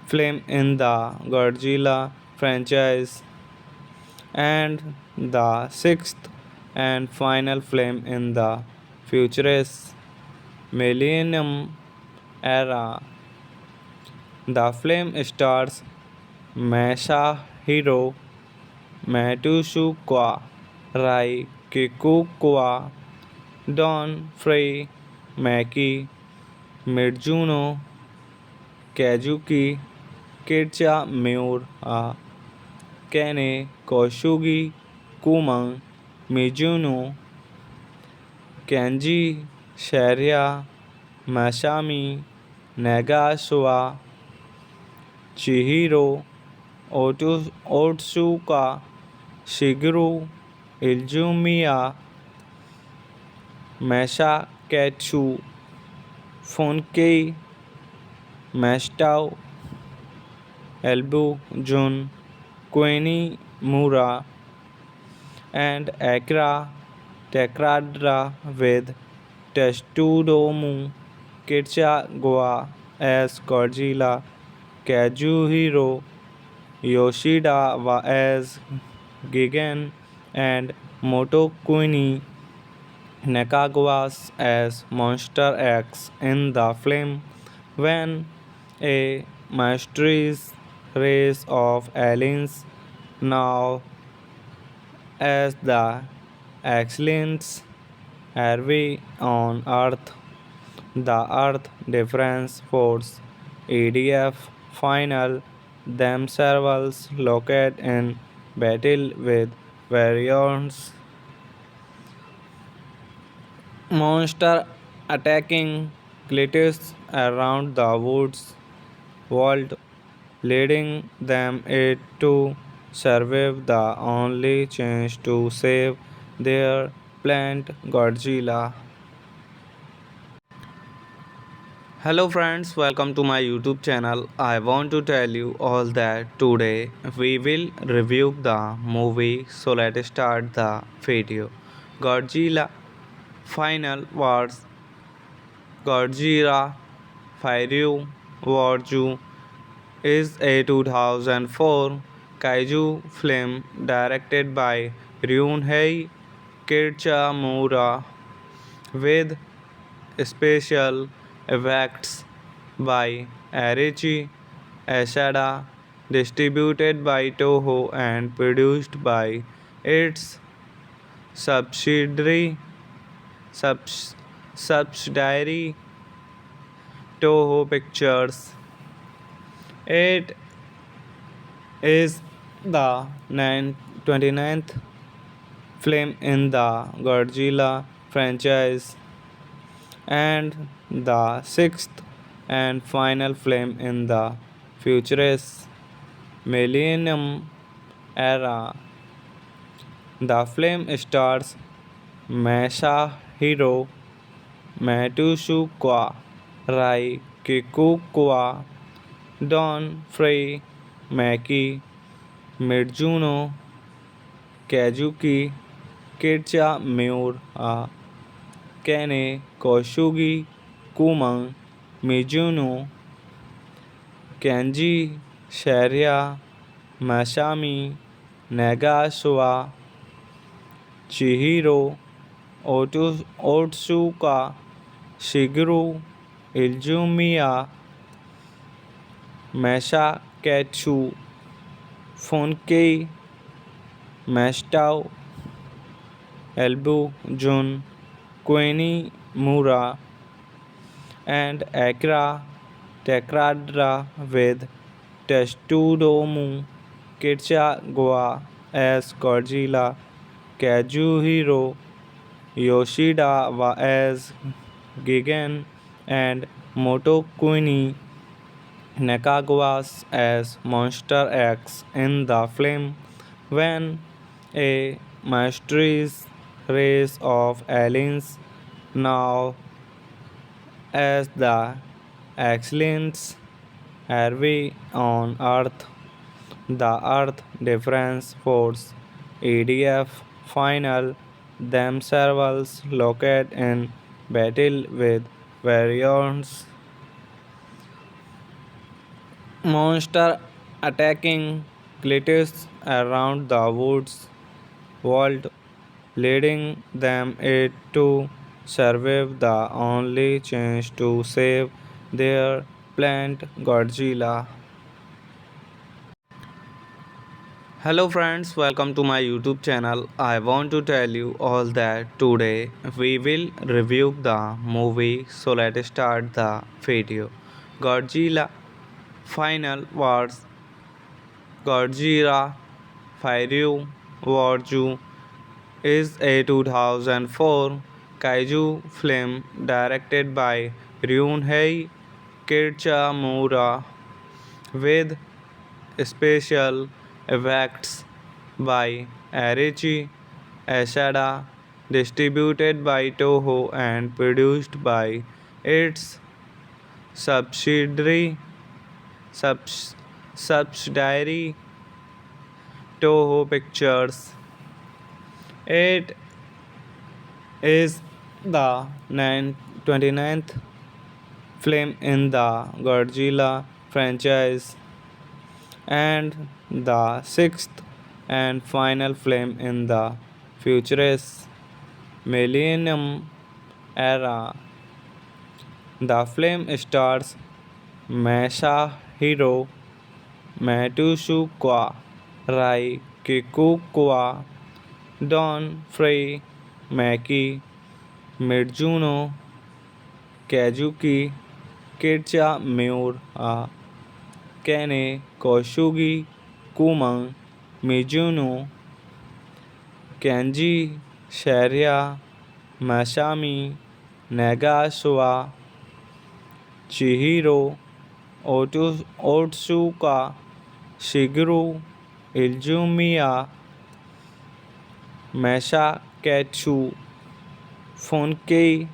film in the Godzilla franchise and the sixth and final film in the futurist Millennium era. The film stars Masahiro Matsushika, Rai Kikukawa, Don Frey, Maki, Mizuno, Kazuki, Kitcha Miura, Kene Kosugi, Kumang, Mizuno, Kenji Sharia, Masami, Nagasawa, Chihiro, Otsuka, Shigeru, Izumiya, Masakatsu, Funkei, Mastao, Elbu Jun, Queenie Mura, and Akira Tekradra with Tetsudomu Kitchagawa as Godzilla, Kazuhiro Yoshida as Gigan, and Motokuni Nakagawa as Monster X in the film when a mysterious race of aliens now as the excellence Harvey on Earth, the Earth Defense Force (EDF) final themselves located in battle with various monsters attacking Clitus around the woods world, leading them it to survive the only chance to save their plant Godzilla. Hello friends, welcome to my YouTube channel. I want to tell you all that today we will review the movie, so let's start the video. Godzilla Final Wars. Godzilla Fire Warju is a 2004 kaiju film directed by Ryunhei Kitamura with special effects by Arichi Asada, distributed by Toho and produced by its subsidiary subs, subsidiary Toho Pictures. It is the 29th film in the Godzilla franchise and the sixth and final film in the futurist Millennium era. The film stars Masahiro Matsushika Rai Kikukawa, Don Frey, Maki Mizuno, Kazuki Kitcha Miura, Kene Kosugi Kumang Mizuno, Kenji Sharia Masami Nagasawa, Chihiro Otsuka, Shigeru Izumiya, Masakatsu Funkei, Mastao Elbu Jun, Koeni Mura, and Akira Takradra with Tetsutomu Kitagawa as Godzilla, Kazuhiro Yoshida as Gigan, and Motokuni Nakagawa as Monster X in the film when a mysterious race of aliens now as the excellence arrive on Earth. The Earth Defense Force (EDF) final themselves locate in battle with various monster attacking glitches around the woods world, leading them it to survive the only chance to save their plant Godzilla. Hello friends, welcome to my YouTube channel. I want to tell you all that today we will review the movie, so let's start the video. Godzilla Final Wars. Godzilla Fire Warju is a 2004 kaiju film directed by Ryunhei Kitamura with special effects by Arichi Asada, distributed by Toho and produced by its subsidiary subs, subsidiary Toho Pictures. It is the 29th film in the Godzilla franchise and the sixth and final film in the futurist Millennium era. The film stars Masahiro Matsushika Rai Kikukawa, Don Frey, Maki Mizuno, Kazuki Kitcha Miura, Kene Kosugi Kumang Mizuno, Kenji Sharia Masami Nagasawa, Chihiro Otsuka, Shigeru Izumiya, Masakatsu Funkei,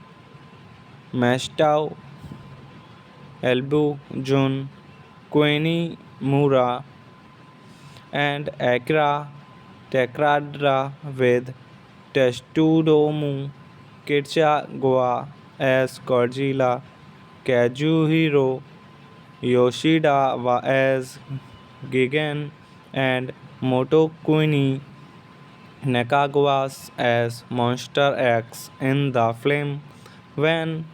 Mastao Elbu Jun, Koeni Mura, and Akira Takradra with Tetsutomu Kitagawa as Godzilla, Kazuhiro Yoshida as Gigan, and Motokuni Nakagawa as Monster X in the film when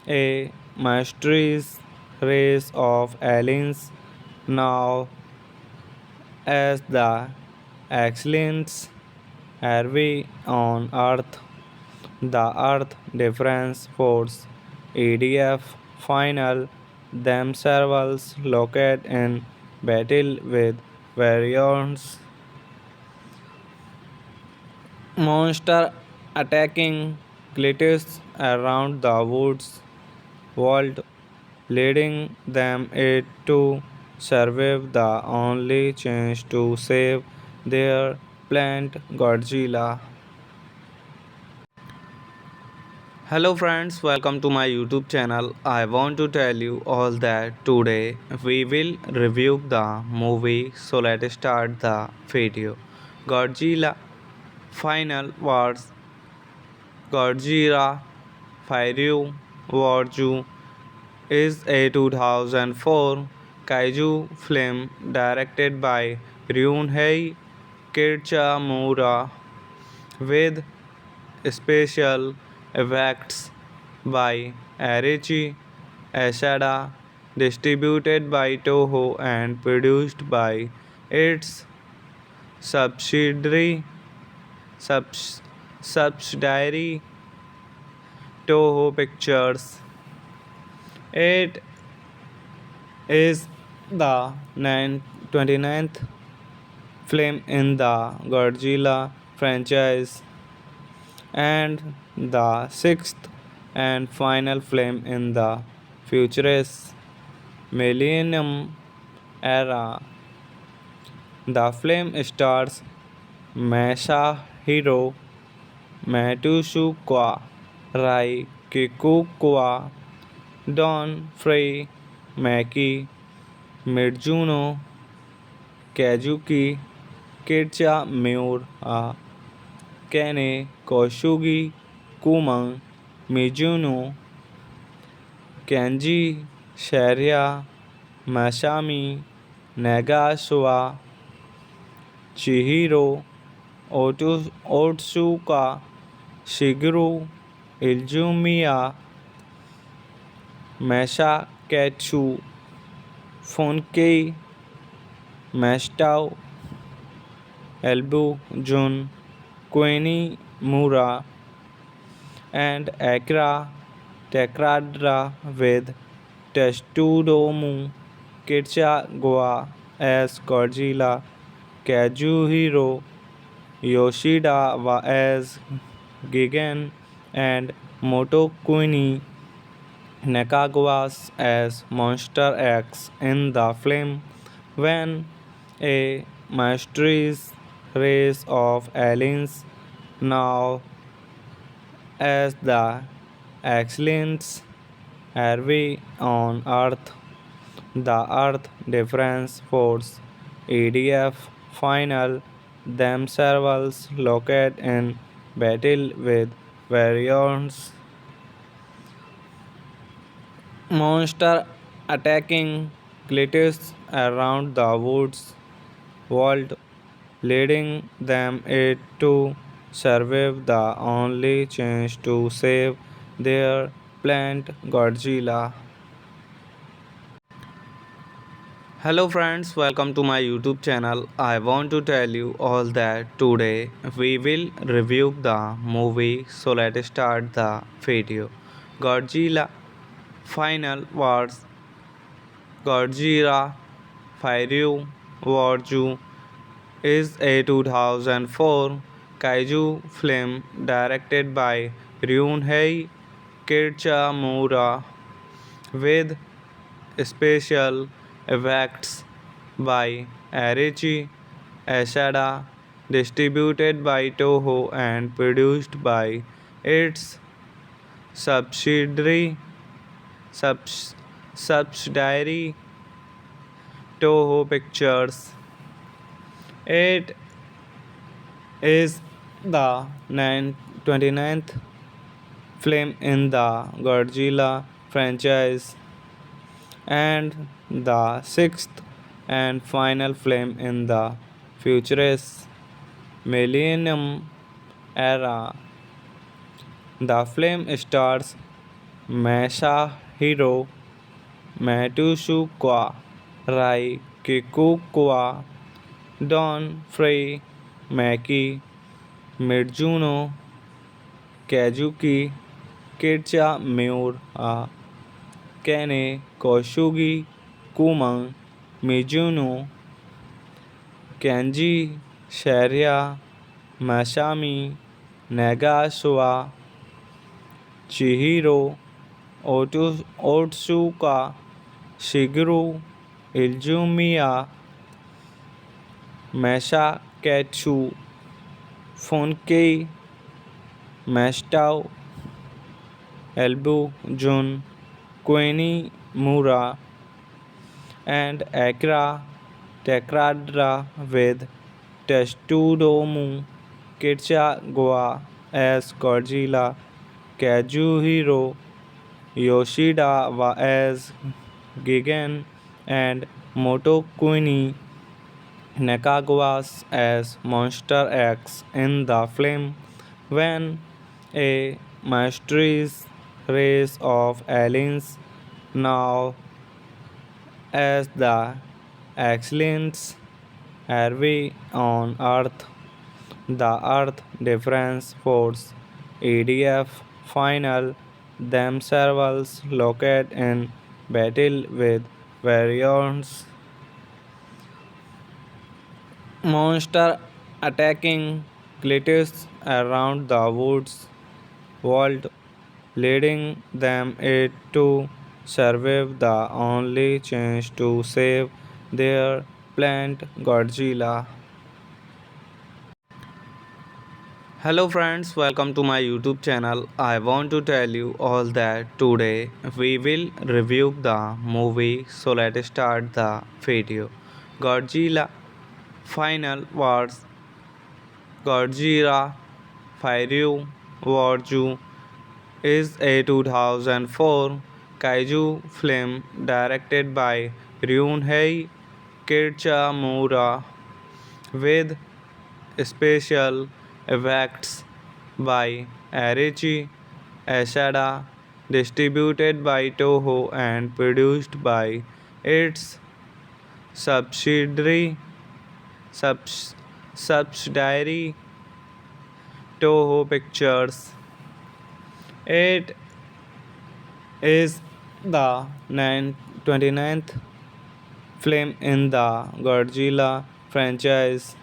a mysterious race of aliens now as the excellence arrive on Earth. the Earth Defense Force (EDF) final themselves located in battle with various monsters attacking glitches around the woods world, leading them it to survive the only chance to save their planet Godzilla. Hello friends, welcome to my YouTube channel. I want to tell you all that today we will review the movie, so let's start the video. Godzilla Final Wars. Godzilla Fire Warju is a 2004 kaiju film directed by Ryunhei Kitamura with special effects by Arichi Asada, distributed by Toho and produced by its subsidiary subs, subsidiary Toho Pictures. It is the 29th film in the Godzilla franchise and the sixth and final film in the futurist Millennium era. The film stars Masahiro Matsushika Rai Kikukawa, Don Frey, Maki Mizuno, Kazuki Kitsamura, Kene Kosugi Kuma, Mizuno, Kenji Sharia, Masami Nagasawa, Chihiro Otsuka, Shigeru Izumiya, Masakatsu Funkei, Mastao Elbu Jun, Koeni Mura, and Akira Takradra with Tetsutomu Kitagawa as Godzilla, Kazuhiro Yoshida as Gigan, and Motokuni Nakagawa as Monster X in the film. When a mysterious race of aliens, now as the excellence arrive on Earth, the Earth Defense Force (EDF) final themselves located in battle with various monsters attacking glitches around the woods world, leading them it to survive the only chance to save their planet Godzilla. Hello friends, welcome to my YouTube channel. I want to tell you all that today we will review the movie, so let's start the video. Godzilla Final Wars. Godzilla Fire Warju is a 2004 kaiju film directed by Ryunhei Kitamura with special effects by Arichi Asada, distributed by Toho and produced by its subsidiary subs, subsidiary Toho Pictures. It is the 29th film in the Godzilla franchise and the sixth and final film in the futurist Millennium era. The film stars Masahiro Matsushika Rai Kikukawa, Don Frey, Maki Mizuno, Kazuki Kircha Miura Kene Koshugi Kumang Mizuno Kenji Sharia Masami Nagasawa Chihiro Otsuka Shigeru Izumiya Masakatsu Funkei Mastao Elbu Jun Koeni Mura and Akira Takradra with Tetsutomu Kitagawa as Godzilla, Kazuhiro Yoshida as Gigan, and Motokuni Nakagawa as Monster X in the film when a mysterious race of aliens now as the excellence arrive on Earth. The Earth Defense Force (EDF) final themselves located in battle with various monsters attacking cliffs around the woods world, leading them it to survive the only chance to save their planet Godzilla. Hello friends, welcome to my YouTube channel. I want to tell you all that today we will review the movie, so let's start the video. Godzilla Final Wars. Godzilla Fire Warju is a 2004 kaiju film directed by Ryunhei Kirchamura with special effects by Arichi Asada, distributed by Toho and produced by its subsidiary subs, subsidiary Toho Pictures. It is the 29th film in the Godzilla franchise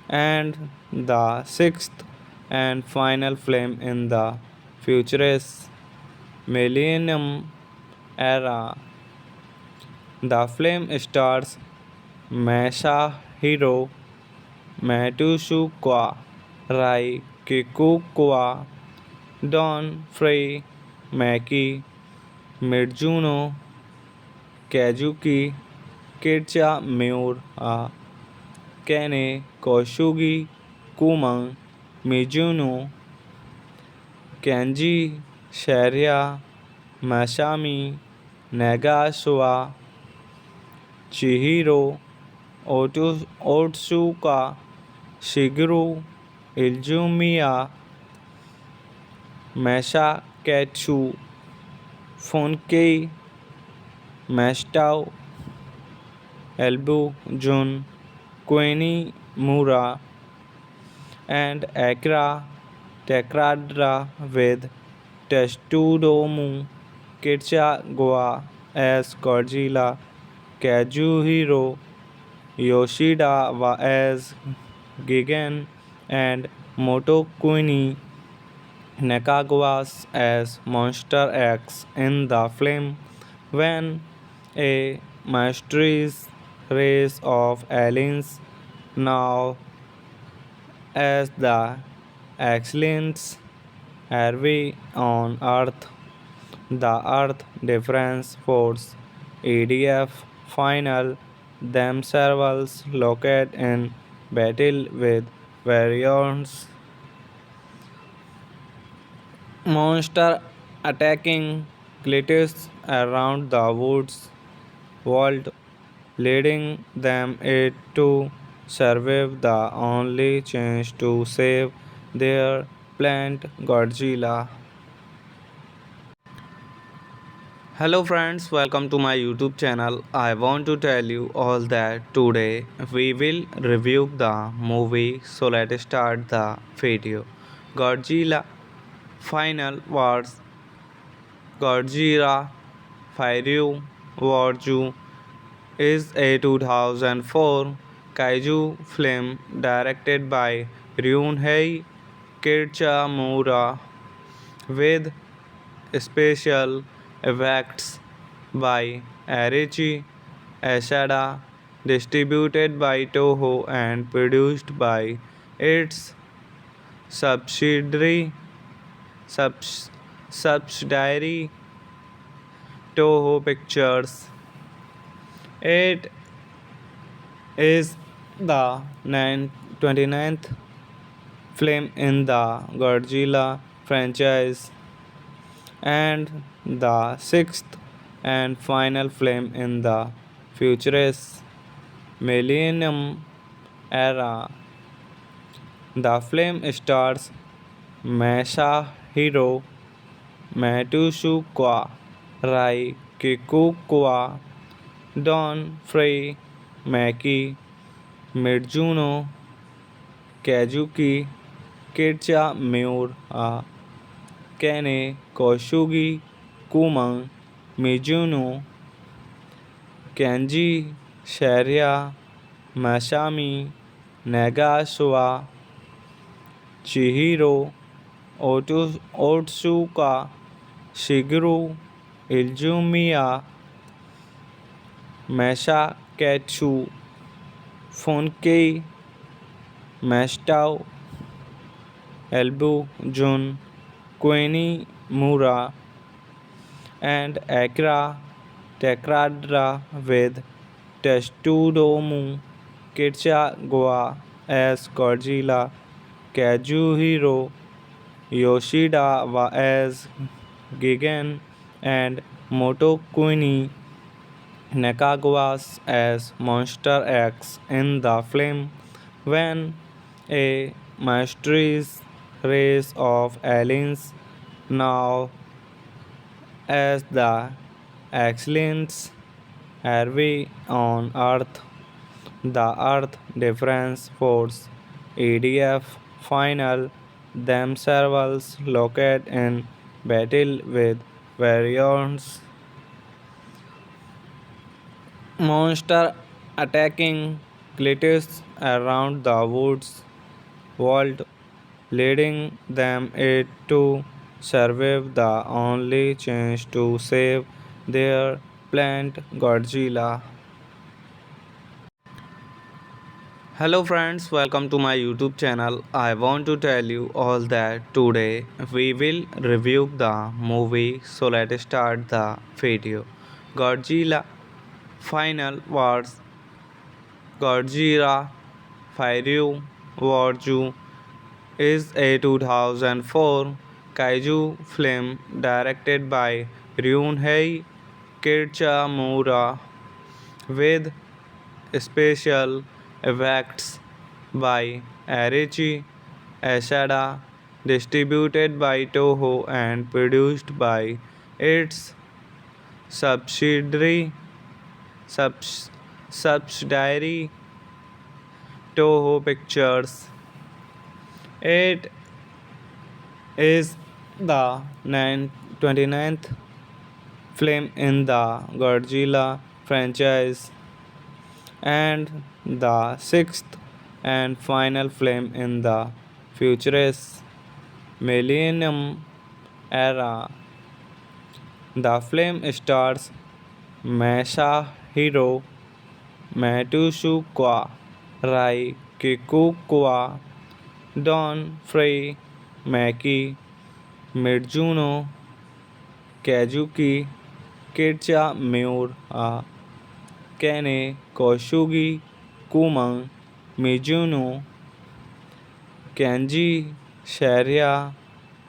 and the sixth and final film in the futurist Millennium era. The film stars Masahiro Matsushika Rai Kikukawa, Don Frey Maki Mizuno Kazuki Kircha Miura Kene Koshugi Kumang Mizuno Kenji Sharia Masami Nagasawa Chihiro Otsuka Shigeru Izumiya Masakatsu Funkei Mastao Elbu Jun Koeni Mura and Akira Takradra with Tetsutomu Kitagawa as Godzilla, Kazuhiro Yoshida as Gigan, and Motokuni Nakagawa as Monster X in the film when a mysterious race of aliens now as the excellence arrive on Earth. The Earth Defense Force (EDF) final themselves located in battle with various monsters attacking cliffs around the woods world, leading them it to survive the only chance to save their planet Godzilla. Hello friends, welcome to my YouTube channel. I want to tell you all that today we will review the movie, so let's start the video. Godzilla Final Wars Godzilla Fire Warju is a 2004 kaiju film directed by Ryunhei Kitamura with special effects by Arichi Asada, distributed by Toho and produced by its subsidiary subs, subsidiary Toho Pictures. It is the 29th film in the Godzilla franchise and the sixth and final film in the futurist Millennium era. The film stars Masahiro Matsushika Rai Kikukawa, Don Frey Maki Mizuno Kazuki Kitcha Miura Kene Koshugi Kuma Mizuno Kenji Sharia Masami Nagasawa Chihiro Otsuka Shigeru Izumiya Masakatsu Funkei Mastao Elbu Jun Koeni Mura and Akira Takradra with Tetsutomu Kitagawa as Godzilla, Kazuhiro Yoshida as Gigan, and Motokuni Nakagawa as Monster X in the film. When a mysterious race of aliens, now as the excellence arrive on Earth, the Earth Defense Force (EDF) final themselves locate in battle with various monsters attacking glitches around the woods world, leading them it to survive the only chance to save their planet Godzilla. Hello friends, welcome to my YouTube channel. I want to tell you all that today we will review the movie, so let's start the video. Godzilla Final Wars Godzilla Fire Warju is a 2004 kaiju film directed by Ryunhei Kitamura with special effects by Arichi Asada, distributed by Toho and produced by its subsidiary subs, subsidiary Toho Pictures. It is the 29th film in the Godzilla franchise and the sixth and final film in the futurist Millennium era. The film stars Masahiro Matsushika Rai Kikukawa, Don Frey Maki Mizuno Kazuki Kitcha Miura Kene Koshugi Kuma Mizuno Kenji Sharia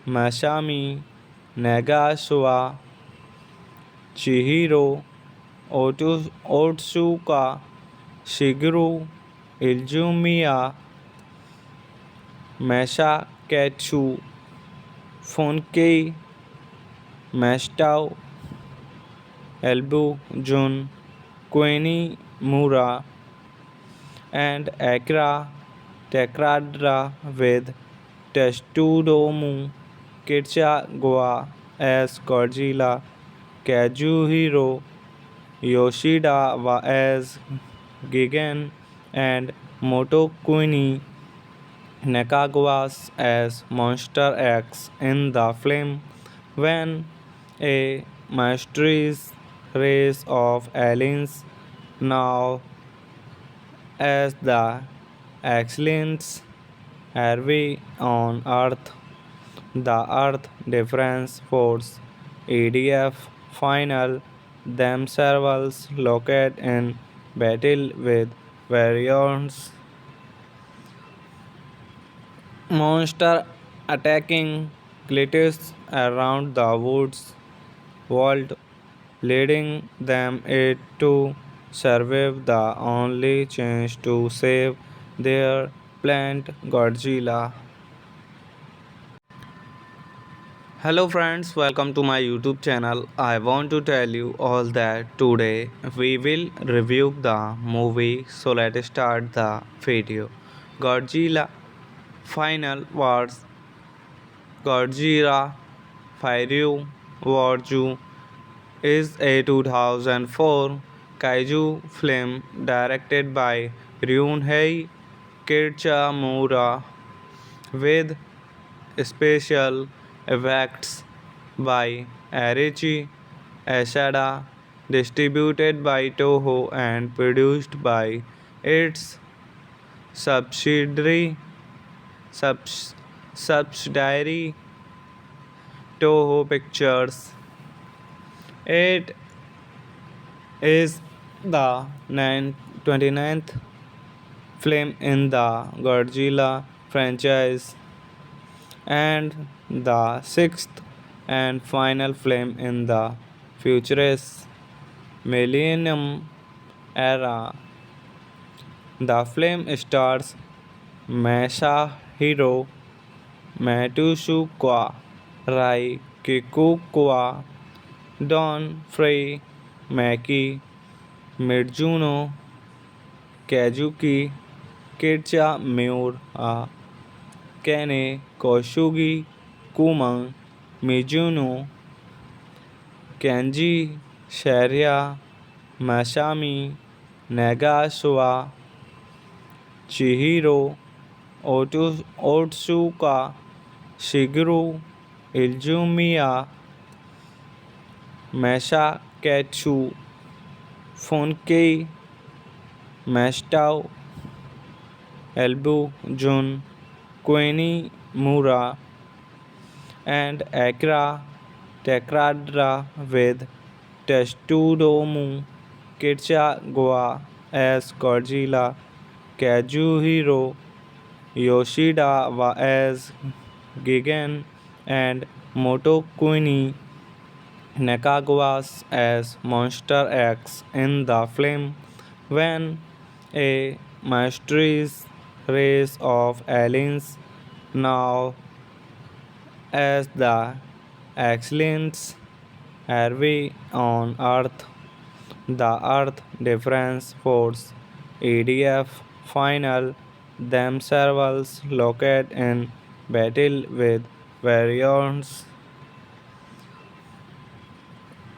Masami Nagasawa Chihiro Otsuka Shigeru Izumiya Masakatsu Funkei Mastao Elbu Jun Koeni Mura and Akira Takradra with Tetsutomu Kitagawa as Godzilla, Kazuhiro Yoshida as Gigan, and Motokuni Nakagawa as Monster X in the film. When a mysterious race of aliens, now as the excellence Harvey on Earth, the Earth Defense Force (EDF) final themselves locate in battle with various monster attacking glitches around the woods world, leading them it to survive the only chance to save their planet Godzilla. Hello friends, welcome to my YouTube channel. I want to tell you all that today we will review the movie, so let's start the video. Godzilla Final Wars. Godzilla Fire Warju is a 2004 kaiju film directed by Ryunhei Kitamura with special effects by Arichi Asada, distributed by Toho and produced by its subsidiary subs, subsidiary Toho Pictures. It is the 29th film in the Godzilla franchise and the sixth and final film in the futurist Millennium era. The film stars Masahiro Matsuoka, Rai Kikukawa, Don Frey, Maki Mizuno, Kazuki Kitsamura, Kane Kosugi, Kuma Mizuno, Kenji Sharia, Masami Nagasawa, Chihiro Otsuka, Shigeru Izumiya, Masakatsu Funkei, Mastao Elbu Jun, Koeni Mura, and Akira Takradra with Tetsutomu Kitagawa as Godzilla, Kazuhiro Yoshida as Gigan, and Motokuni Nakagawa as Monster X in the film. When a mysterious race of aliens, now as the excellence Harvey on Earth, the Earth Defense Force (EDF) final themselves locate in battle with various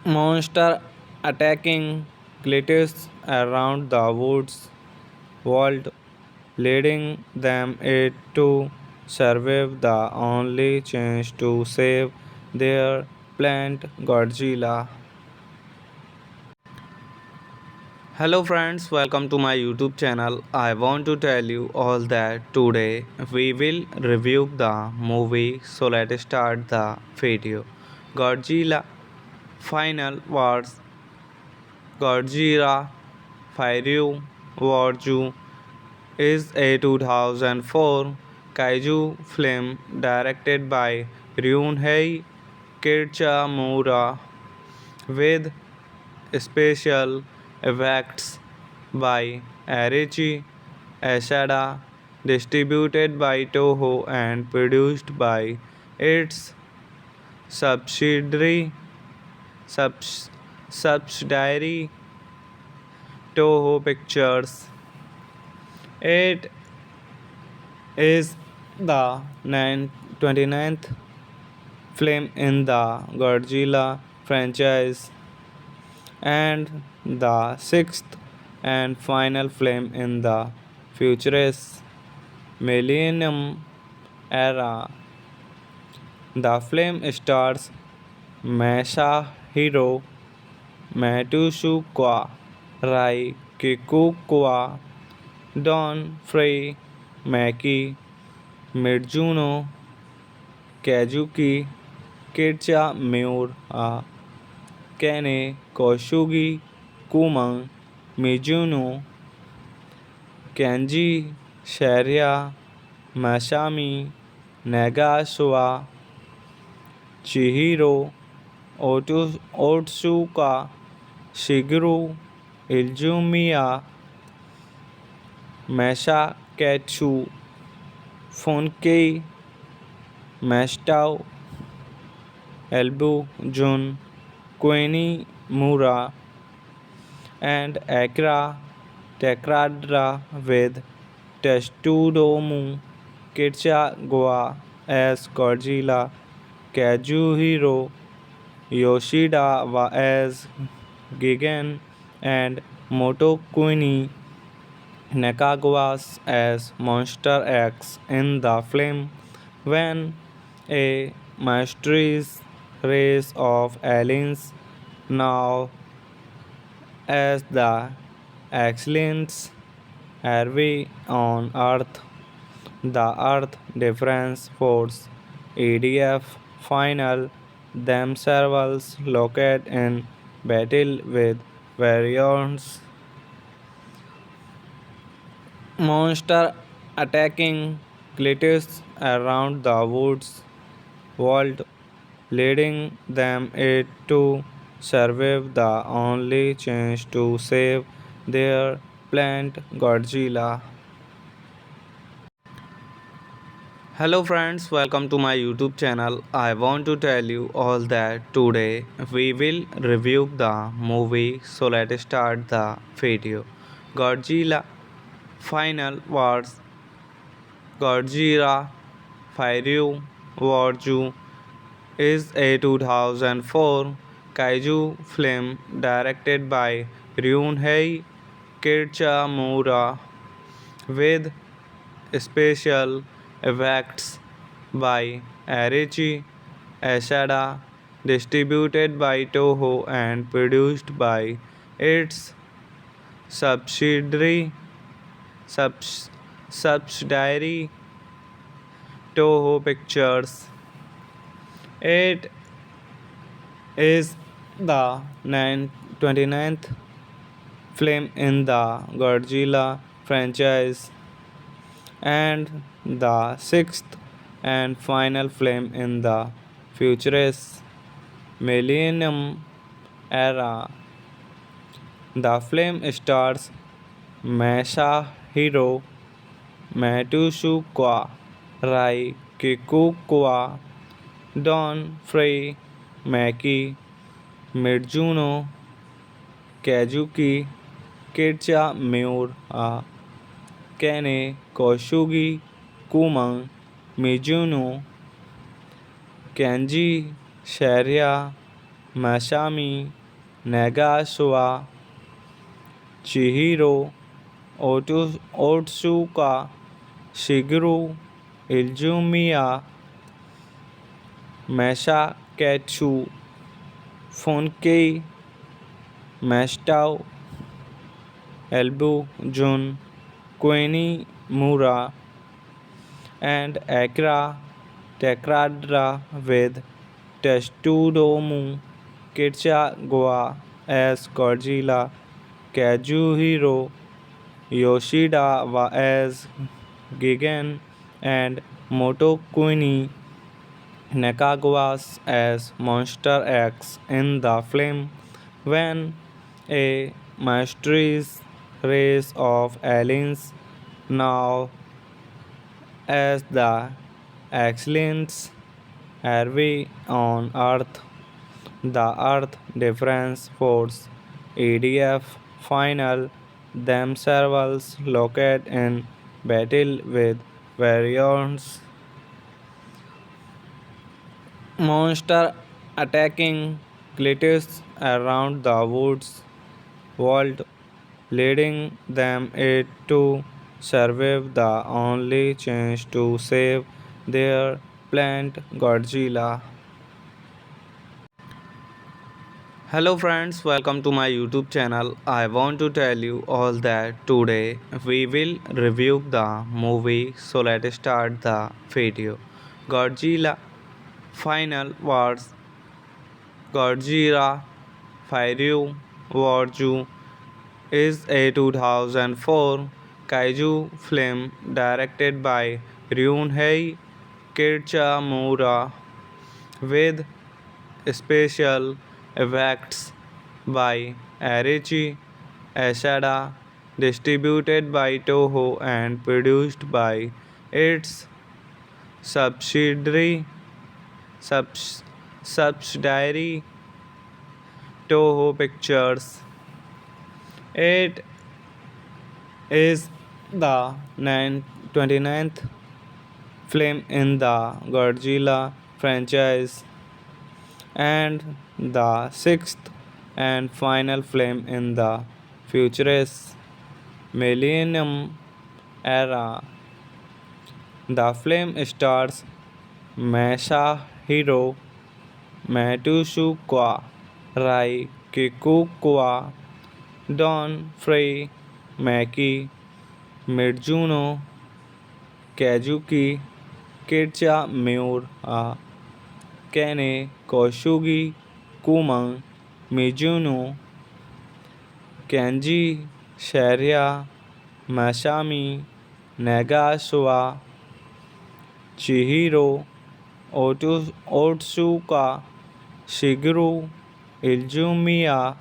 monster attacking glitches around the woods world, leading them it to survive the only chance to save their planet Godzilla. Hello friends, welcome to my YouTube channel. I want to tell you all that today we will review the movie, so let's start the video. Godzilla Final Wars. Godzilla Fire Warju is a 2004 kaiju film directed by Ryunhei Kitamura with special effects by Arichi Asada, distributed by Toho and produced by its subsidiary subs, subsidiary Toho Pictures. It is the 29th film in the Godzilla franchise, and the sixth and final film in the futurist Millennium era. The film stars Masahiro Matsushika Rai Kikukawa, Don Frey, Maki Mizuno, Kazuki Kitcha Miura, Kene Kosugi Kumang Mizuno, Kenji Sharia Masami Nagasawa, Chihiro Otsuka, Shigeru Izumiya, Masakatsu Funkei, Mastao Elbu Jun, Koeni Mura, and Akira Takradra with Tetsutomu Kitagawa as Godzilla, Kazuhiro Yoshida as Gigan, and Motokuni Nakagawa as Monster X in the film when a mysterious race of aliens now as the excellence arrive on Earth. The Earth Defense Force (EDF) final themselves located in battle with various monsters attacking cliffs around the woods world, leading them it to survive the only chance to save their planet Godzilla. Hello friends, welcome to my YouTube channel. I want to tell you all that today we will review the movie, so let's start the video. Godzilla Final Wars. Godzilla Fire Warju is a 2004 kaiju film directed by Ryunhei Kitamura with special effects by Arichi Asada, distributed by Toho and produced by its subsidiary subs, subsidiary Toho Pictures. It is the 29th film in the Godzilla franchise and the sixth and final film in the futurist Millennium era. The film stars Masahiro Matsushika Rai Kikukawa, Don Frey, Maki Mizuno, Kazuki Kitcha Miura, Kene Kosugi Kumang Mizuno, Kenji Sharia Masami Nagasawa, Chihiro Otsuka, Shigeru Izumiya, Masakatsu Funkei, Mastao Elbu Jun, Koeni Mura, and Akira Takradra with Tetsutomu Kitagawa as Godzilla, Kazuhiro Yoshida as Gigan, and Motokuni Nakagawa as Monster X in the film when a mysterious race of aliens now as the excellence arrive on Earth. The Earth Defense Force (EDF) final themselves located in battle with various Monster attacking glitters around the woods world, leading them it to survive the only chance to save their plant Godzilla. Hello friends, welcome to my YouTube channel. I want to tell you all that today we will review the movie, so let's start the video. Godzilla Final Wars. Godzilla Fire Warju is a 2004 kaiju film directed by Ryunhei Kitamura with special effects by Arichi Asada, distributed by Toho and produced by its subsidiary subs, subsidiary Toho Pictures. It is the 29th film in the Godzilla franchise and the sixth and final film in the futurist Millennium era. The film stars Masahiro Matsushika Rai Kikukawa, Don Frey Maki Mizuno Kazuki Kitcha Miura Kene Koshugi Kumang Mizuno Kenji Sharia Masami Nagasawa Chihiro Otsuka Shigeru Izumiya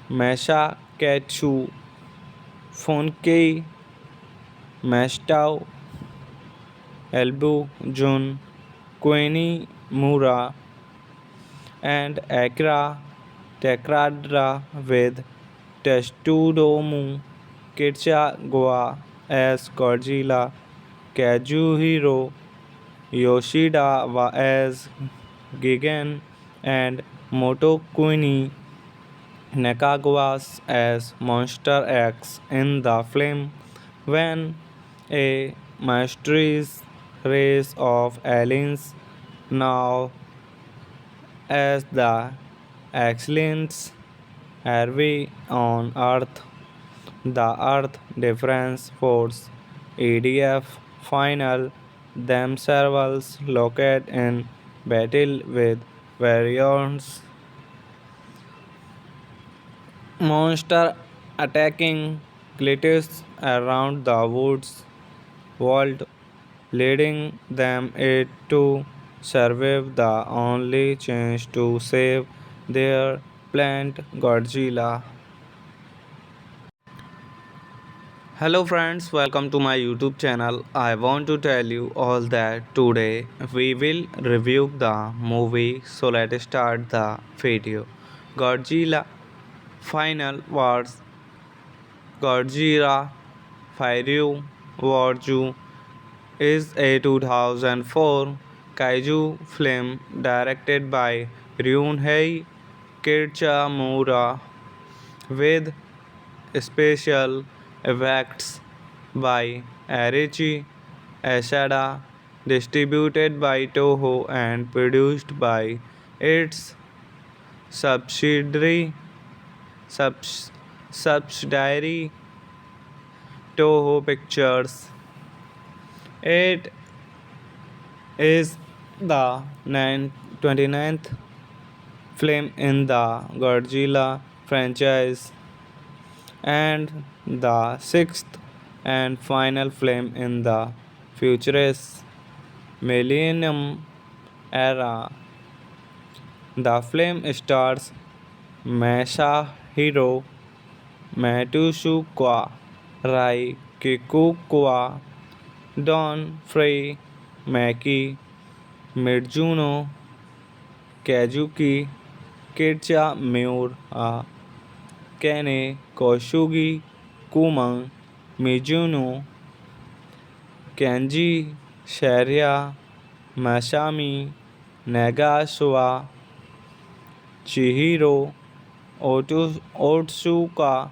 Masakatsu Funkei Mastao Elbu Jun Koeni Mura and Akira Takradra with Tetsutomu Kitagawa as Godzilla, Kazuhiro Yoshida as Gigan, and Motokuni Nakagawa as Monster X in the film. When a mysterious race of aliens, now as the excellence arrive on Earth, the Earth Defense Force (EDF) final themselves locate in battle with various monster attacking glitters around the woods world, leading them it to survive the only chance to save their plant Godzilla. Hello friends, welcome to my YouTube channel. I want to tell you all that today we will review the movie, so let's start the video. Godzilla Final Wars. Godzilla Fire Warju is a 2004 kaiju film directed by Ryunhei Kitamura with special effects by Arichi Asada, distributed by Toho and produced by its subsidiary subs, subsidiary Toho Pictures. It is the 29th film in the Godzilla franchise and the sixth and final film in the futurist Millennium era. The film stars Masahiro Matsushika Rai Kikukawa, Don Frey Maki Mizuno Kazuki Kitcha Miura Kene Koshugi Kumang Mizuno Kenji Sharia Masami Nagasawa Chihiro Otsuka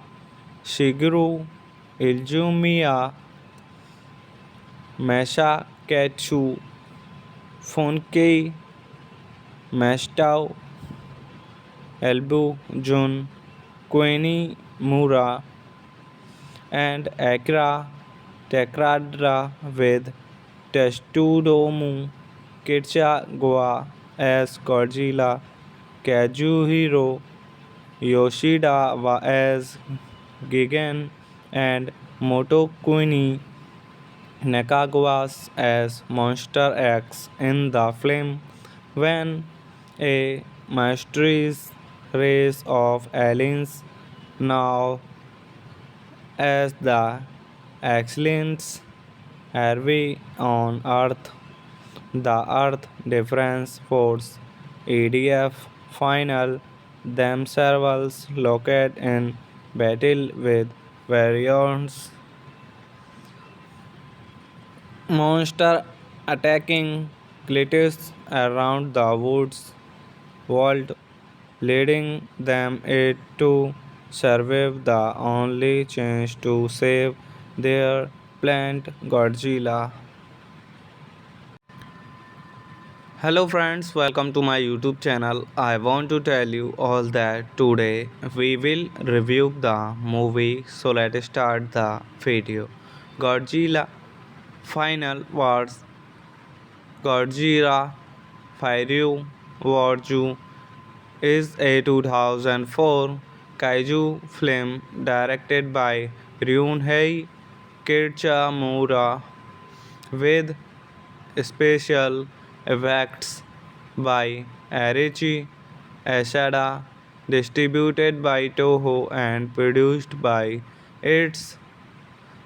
Shigeru Izumiya Masakatsu Funkei Mastao Elbu Jun Koeni Mura and Akira Takradra with Tetsutomu Kitagawa as Godzilla, Kazuhiro Yoshida as Gigan, and Motokuni Nakagawa as Monster X in the film when a mysterious race of aliens now as the excellence Harvey on Earth, the Earth Defense Force (EDF) final themselves located in battle with various monsters attacking glitches around the woods world, leading them it to survive the only chance to save their planet Godzilla. Hello friends, welcome to my YouTube channel. I want to tell you all that today we will review the movie, so let's start the video. Godzilla Final Wars. Godzilla Fire Warju is a 2004 kaiju film directed by Ryunhei Kichamura with special effects by Arichi Asada, distributed by Toho and produced by its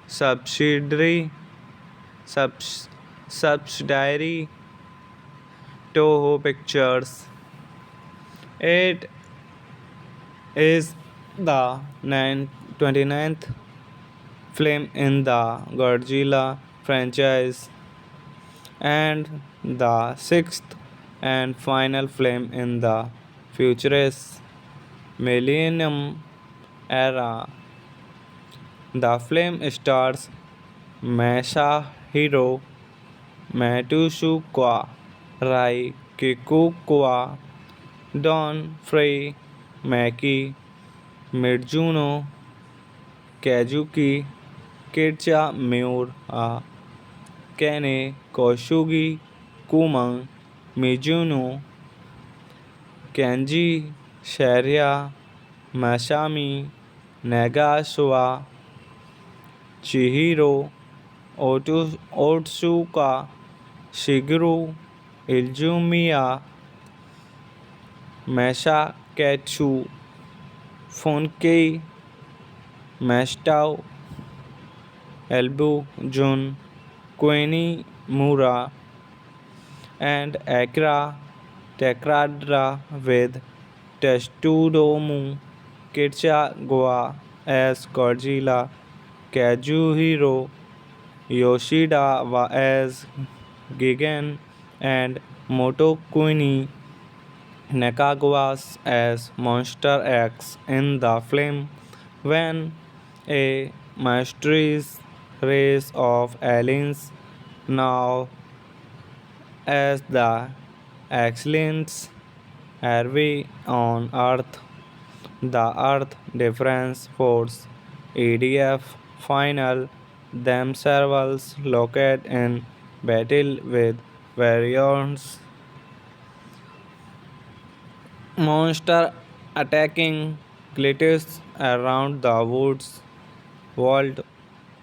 subsidiary subs, subsidiary Toho Pictures. It is the 29th film in the Godzilla franchise and the sixth and final film in the futurist Millennium era. The film stars Masahiro Matsushika Rai Kikukawa, Don Frey Maki Mizuno Kazuki Kitsamura Kane Kosugi Kuma Mizuno Kenji Sharia Masami Nagasawa Chihiro Otsuka Shigeru Izumiya Masakatsu Funkei Mastao Elbu Jun Koeni Mura and Akira Takradra with Tetsutomu Kitagawa as Godzilla, Kazuhiro Yoshida as Gigan, and Motokuni Nakagawa as Monster X in the film when a mysterious race of aliens now as the excellence Harvey on Earth, the Earth Defense Force (EDF) final themselves located in battle with various monsters attacking glitches around the woods world,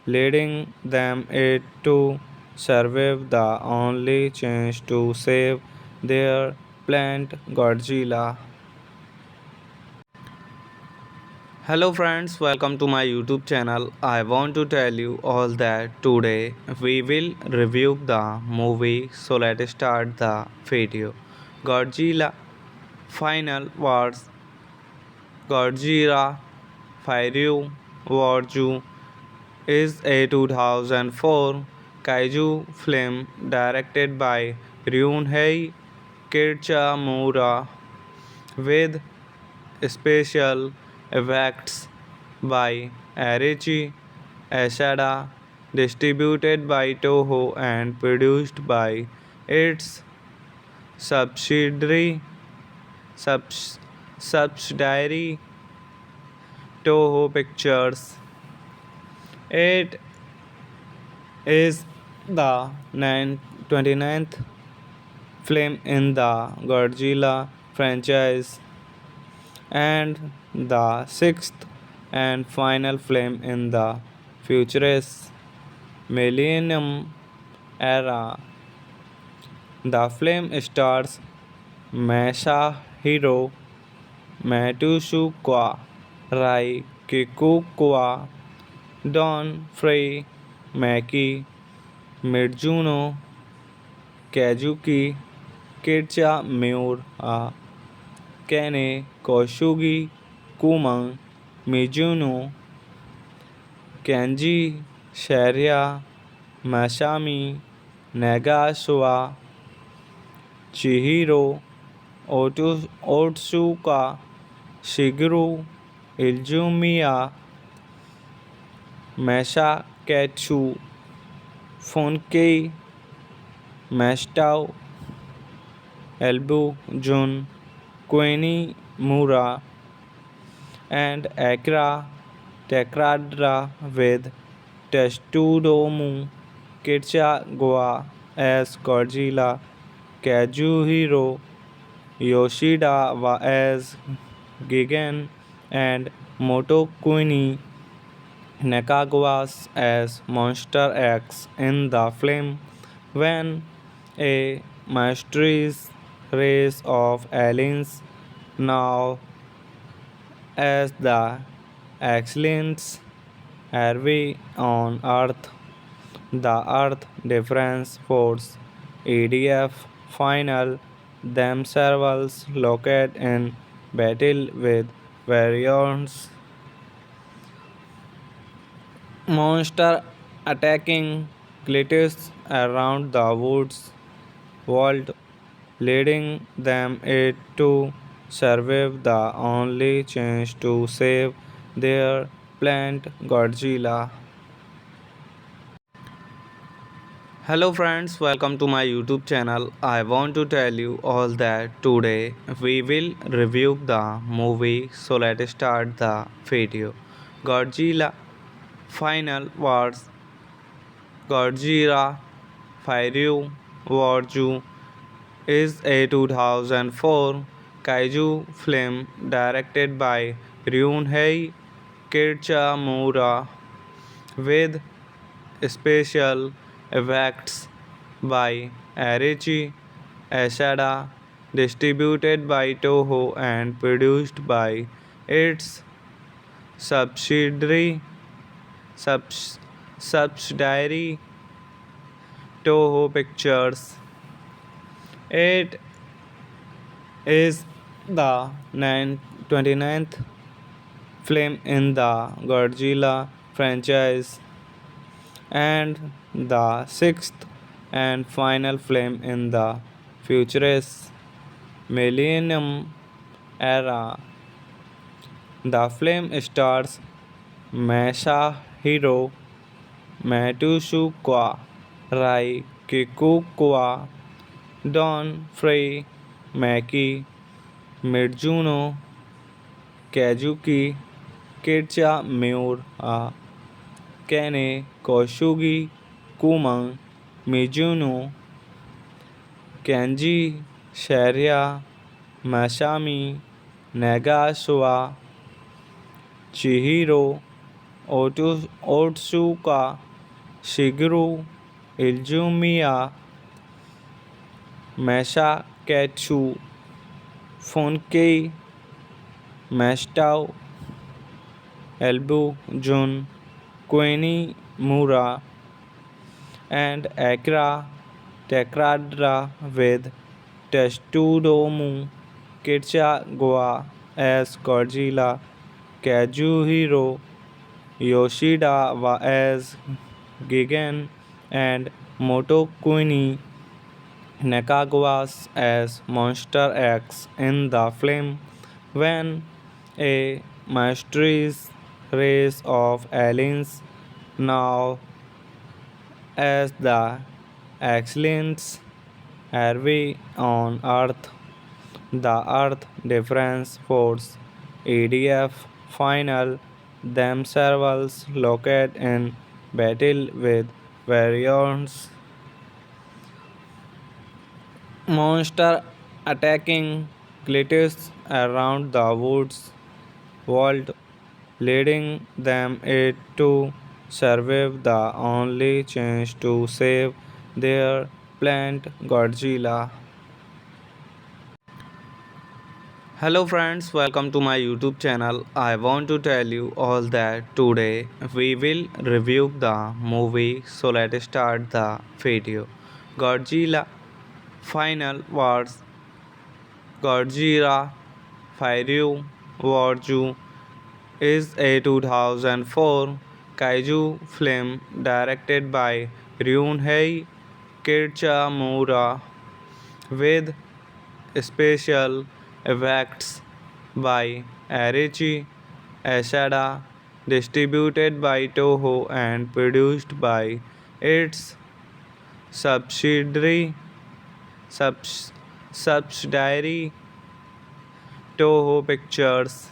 leading them it to survive the only chance to save their planet Godzilla. Hello friends, welcome to my YouTube channel. I want to tell you all that today we will review the movie, so let's start the video. Godzilla Final Wars. Godzilla Fire Warju is a 2004 kaiju film directed by Ryunhei Kirchamura with special effects by Arichi Asada, distributed by Toho and produced by its subsidiary subs, subsidiary Toho Pictures. It is the 29th film in the Godzilla franchise and the sixth and final film in the futurist Millennium era. The film stars Masahiro Matsushika Rai Kikukawa, Don Frey, Maki Mizuno, Kazuki Kitsamura, Kene Kosugi Kumang Mizuno, Kenji Sharia Masami Nagasawa, Chihiro Otsuka, Shigeru Izumiya, Masakatsu Funkei, Mastao Elbu Jun, Koeni Mura, and Akira Takradra with Tetsutomu Kitsugawa as Godzilla, Kazuhiro Yoshida as Gigan, and Motokuni Nakagawa as Monster X in the film. When a mysterious race of aliens, now as the excellence Harvey on Earth, the Earth Defense Force (EDF) final themselves located in battle with various monster attacking cliffs around the woods world, leading them it to survive the only chance to save their planet Godzilla. Hello friends, welcome to my YouTube channel. I want to tell you all that today we will review the movie, so let's start the video. Godzilla Final Wars. Godzilla Fire Warju is a 2004 kaiju film directed by Ryunhei Kirchamura with special effects by Arichi Asada, distributed by Toho and produced by its subsidiary subs, subsidiary Toho Pictures. It is the 29th film in the Godzilla franchise and the sixth and final film in the futurist Millennium era. The film stars Masahiro Matsushika Rai Kikukawa, Don Frey, Maki Mizuno, Kazuki Kitsamura, Kene Kosugi Kumang Mizuno, Kenji Sharia Masami Nagasawa, Chihiro Otsuka, Shigeru Izumiya, Masakatsu Funkei, Mastao Elbu Jun, Koeni Mura, and Akira Takradra with Tetsutomu Kitsugawa as Godzilla, Kazuhiro Yoshida as Gigan, and Motokuni Nakagawa as Monster X in the film when a mysterious race of aliens now as the excellence Harvey on Earth, the Earth Defense Force (EDF) final themselves located in battle with various monster attacking glitches around the woods world, leading them it to survive the only chance to save their plant Godzilla. Hello friends, welcome to my YouTube channel. I want to tell you all that today we will review the movie, so let's start the video. Godzilla Final Wars. Godzilla Fire Warju is a 2004 kaiju film directed by Ryunhei Kitamura with special effects by Arichi Asada, distributed by Toho and produced by its subsidiary subs, subsidiary Toho Pictures.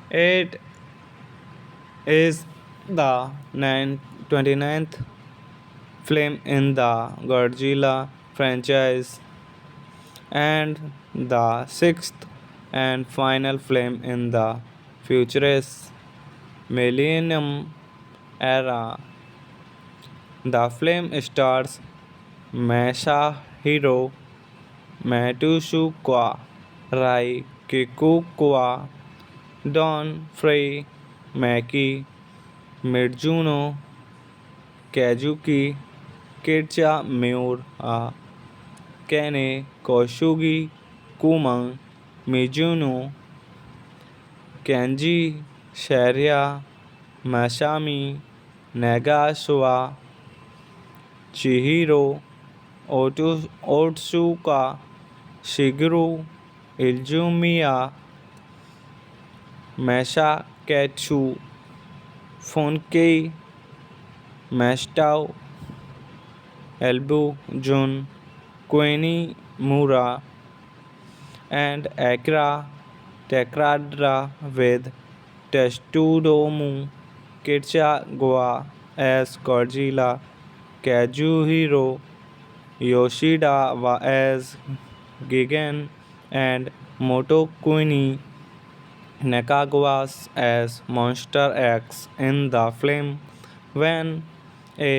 It is the 29th film in the Godzilla franchise and the sixth and final film in the futurist Millennium era. The film stars Masahiro Matsushika Rai Kikukawa, Don Frey, Maki Mizuno, Kazuki Kitsamura, Kene Kosugi Kuma Mizuno, Kenji Sharia, Masami Nagasawa, Chihiro Otsuka, Shigeru Izumiya, Masakatsu Funkei, Mastao Elbu Jun, Koeni Mura, and Akira Takada with Tetsutomu Kitagawa as Godzilla, Kazuhiro Yoshida as Gigan, and Motokuni Nakagawa as Monster X in the film when a